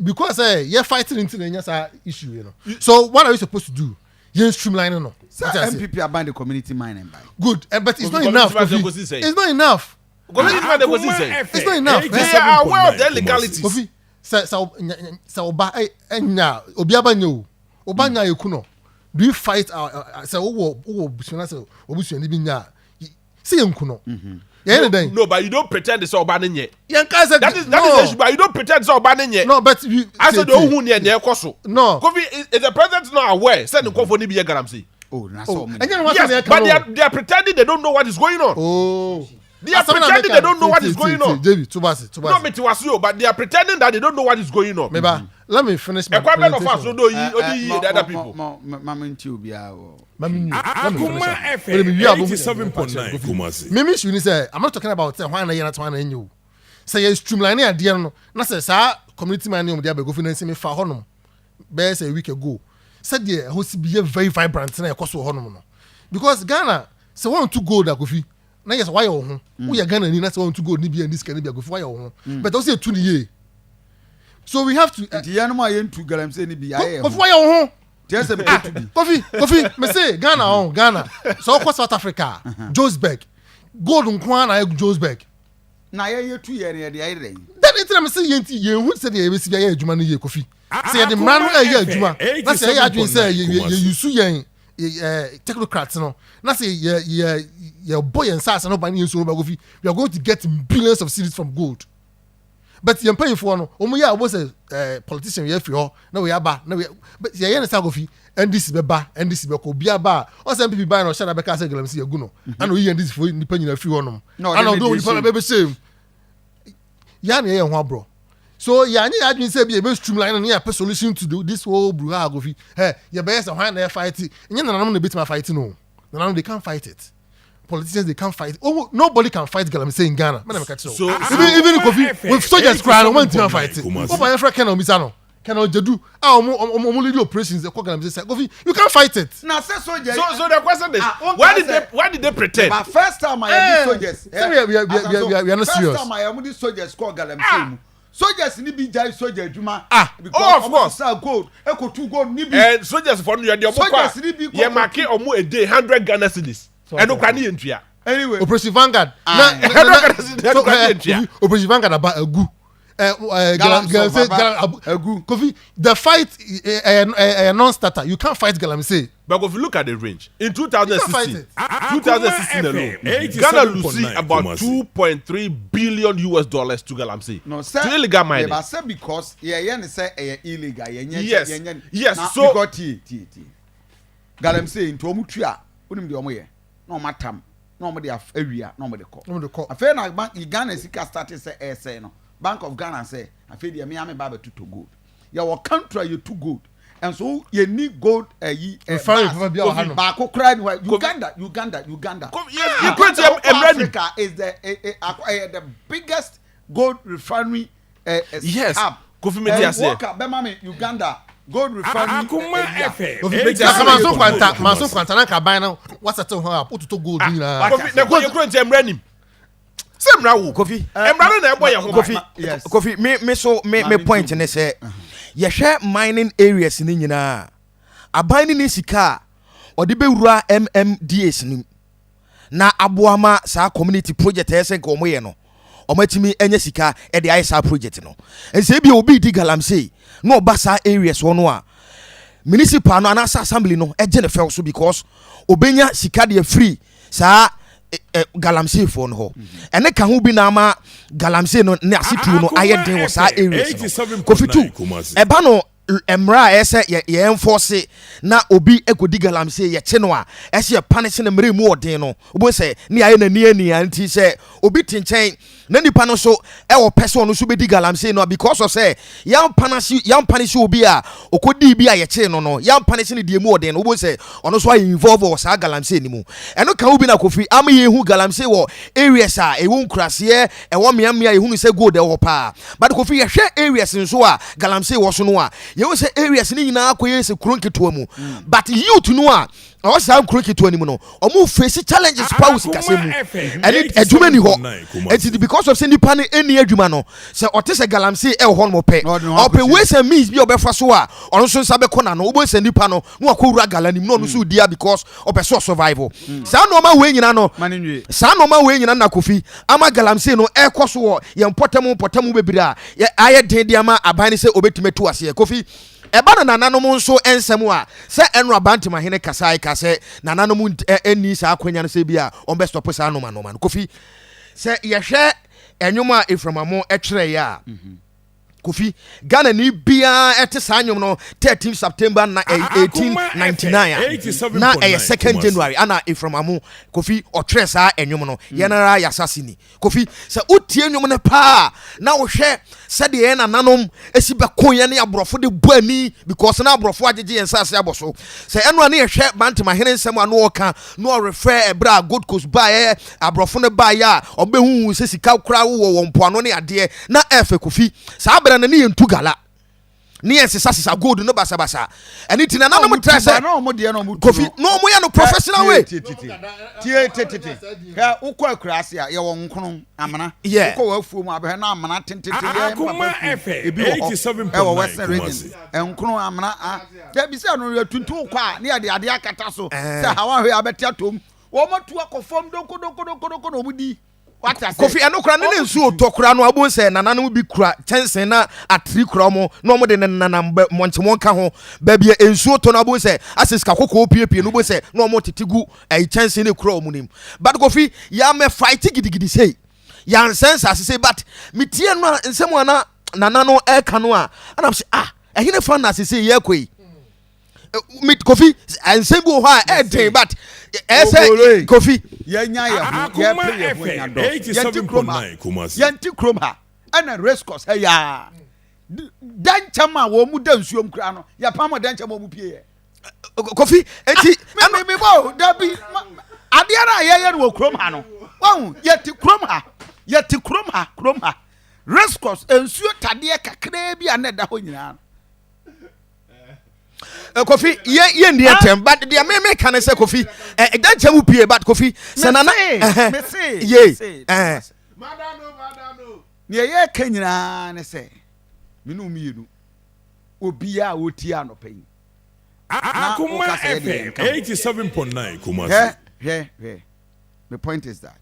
because you're fighting into the issue, you know. So what are you supposed to do? You're streamlining no. MPP are buying the community mining by. Good, but it's not enough. It's not enough. It's not enough. They are aware of their legalities. Kofi, sa oba enya obi abanyo oba nya yekuno. Do you fight our say wo busuna say obusuani bi nya see yekuno. No, but you don't pretend it's oba nye. That is the issue, but you don't pretend it's oba nye. No, but you I said don't hu nye ekoso. No. Kofi, is the president not aware? Send the kofo ni bi Galamsey. Oh, that's all. Yes, but they are pretending they don't know what is going on. Oh. They are pretending they don't know what is going on. JB, Tubasi. No, but it was you, but they are pretending that they don't know what is going on. Maybe let me finish my presentation. Of us, the other people. Akoma FM 87.9 Kumasi. Mimi shuni say I'm not talking about why na yana twana enyu. Say you streamline idea no. Na say sa community man no dey go finance me fa honom. Be say a week ago. Said there host be very vibrant na ekoso honom no. Because Ghana say want to go da Kofi. Na yes why you ho. We Ghana ni na say want to go ni be and this can be go why you ho. But also to the so we have to the animal into Galamsey ni be aye. Kofi why you ho. Yes, Kofi, me say Ghana. So across South Africa, Johannesburg, gold nkwan na Johannesburg. Na ye 2 year na dey ayre. Then it me say yenti ye hu say dey be si ye adwuma no ye Kofi. Say the man no ye adwuma. Na say ye adwuma say ye yusu yen technocrats no. Na say ye boy and sas no ban yusu no ba Kofi. We are going to get billions of cedis from gold. But you paying for no. Omuya was a politician we fi ho. Na we aba. Na we but ye na say Kofi. And this be ba. And this be ko bia ba. O say MPP buy no share be ka say Galamsey agu no. And we and this for nipa nyina fi ho no. And no do nipa be shame. Ya na ye ho bro. So ya nya adwin say be streamline na ya solution to do this whole bruha Kofi. Hey, ye be say why na fight. Nya na no bit my fight no. Na they can't fight it. Politicians they can't fight. Oh, nobody can fight Galamsey in Ghana. So even Kofi with soldiers cry no one team fight it. What my friend Ken Omisano? Ken Ojedu. Lead operations the Galamsey say Kofi you can't fight it. Now say soldiers. So the question is why did they pretend? But first time I soldiers. We are not serious. First time I am soldiers call Galamsey. Soldiers ni bi jai soldier adwuma because of course gold eko 2 gold ni bi and soldiers for you dey soldiers ni bi ye make omo a day 100 Ghana cedis eno kwa ni entua anyway Operation Vanguard Operation Vanguard about agu agu Kofi the fight a non-starter you can't fight Galamsey. But if you look at the range in 2016 alone Ghana losing about 2.3 billion US dollars to Galamsey. No, sir, to illegal mining. But say because say illegal yes so because Galamsey into omutua unim de omo ye na omatam na omo de awia na omo de ko afa na Ghana sika start say no Bank of Ghana say afa de me am ba to gold ya wo country you to gold. And so you need gold Uganda. Africa is the biggest gold refinery yes hub. Uganda gold refinery Akoma FM maso kwanta na kaban na wasate ho a potuto gold ni na Kofi na ko yekro ntem ranim semra wo Kofi emra no na ebo ye ho Kofi me point ne say ye hwe mining areas ni nyina aban ni sika odi bewura MMDAs ni na aboama sa community project ese nka omo ye no omatimi enya sika e de aye sa project no ense bi obi di Galamsey no obasa areas wono a municipal no anasa assembly no eje ne fel so because obenya sika de free sa Galamsey for no ho ene ka ho bi na ama Galamsey no ne asetu no aye den wo sa areas Kofi tu eba no emra ese ye enforce na obi ekodi Galamsey ye che no a ese ye punish na mre mu odin no obo se ni aye na ni anti se obi tinchen na nipa no so e wo person no so be di Galamsey no because of say yam punish obi a okodi bi a ye che no yam punish ni die mu odin no obo se ono so involve wo sa Galamsey ni mu eno ka obi na Kofi am ye hu Galamsey wo areas a e won krase e wo mea ye hu se gold e wo pa but Kofi ye hwe areas nso a Galamsey wo so no a you say areas ni nyina akoye se kronketo mu but youth no a o sa kronketo ni mu no o mu face challenges pause kase mu and adwuma ni ho it because of say nipa ne eni adwuma no say o te se Galamsey e ho no pe o pe we say means bi obefa so a ono so nsa be kona no obo se nipa no no akowura galanim no so dia because o be so survival sa no ma we nyina no sa no ma we nyina na Kofi ama Galamsey no e koso ye potamu bebira aye den dia ma aban se obetumetu ase Kofi eba na nananom nso ensem a se enro abantima hene kasai kase nananom eni sa akwanya no se bia on be stop sa anoma no man Kofi se ye hwe enwuma eframamo etwere ya Kofi Ghana ni bia ete sa nwom no 13 September 1899 na 2nd January ana eframamo Kofi otwere sa enwom no yenara yasasini Kofi se utie nwom ne pa na wo hwe se de na nanom esi be konya ne abrofo de buani because na abrofo agege yensase aboso se eno na ye hwe bantima hene nsem anu oka no refer ebra Gold Coast ba abrofo ne ba ya obehu se sika kura wo wompoano ne ade na efe Kofi sa na ni yentu gala ni ensesa gold no basa eni tina na no trese no mo de no mo Kofi no mo ya no professional way tie ka ukọ akurase a ye wo nkron amana ukọ wa afuo mu abẹ na amana tentete ye Akoma FM 87.9 nkron amana da bi se no tuntu ukọ a ne ade akata so se hawa hwe abeti atom wo matu akofom donko no budi Kofi enokra ne nsu otokra no abo se nananum bi kura chensen na atri kura mo no mo de nanam monchemon ka ho ba bia ensu oto no abo se asiska kokko piepie no bo se no mo tetigu chensen ne kura omunim but Kofi ya me fight gidigidi sei ya sense asese but mitie no nsem ana nanano e ka no a ana se ehine fan asese ye koi mit Kofi ensem go ha e den but ese Kofi yenya ye ho ye play 87.9 yanti krom ha ana race course ya danchama wo mu dansuom kra no ya pamo danchama mu pie Kofi enti me bo da bi ade ara ye wo krom ha no won yeti krom ha race course ensuo tade kakra bi ana da ho nyina Kofi ye ndi etem but dia me kan say Kofi dan chamu pie but Kofi sanana me say madano ye kanyina ne say minu mienu obi a woti anopai Akoma FM 87.9 Kumasi the point is that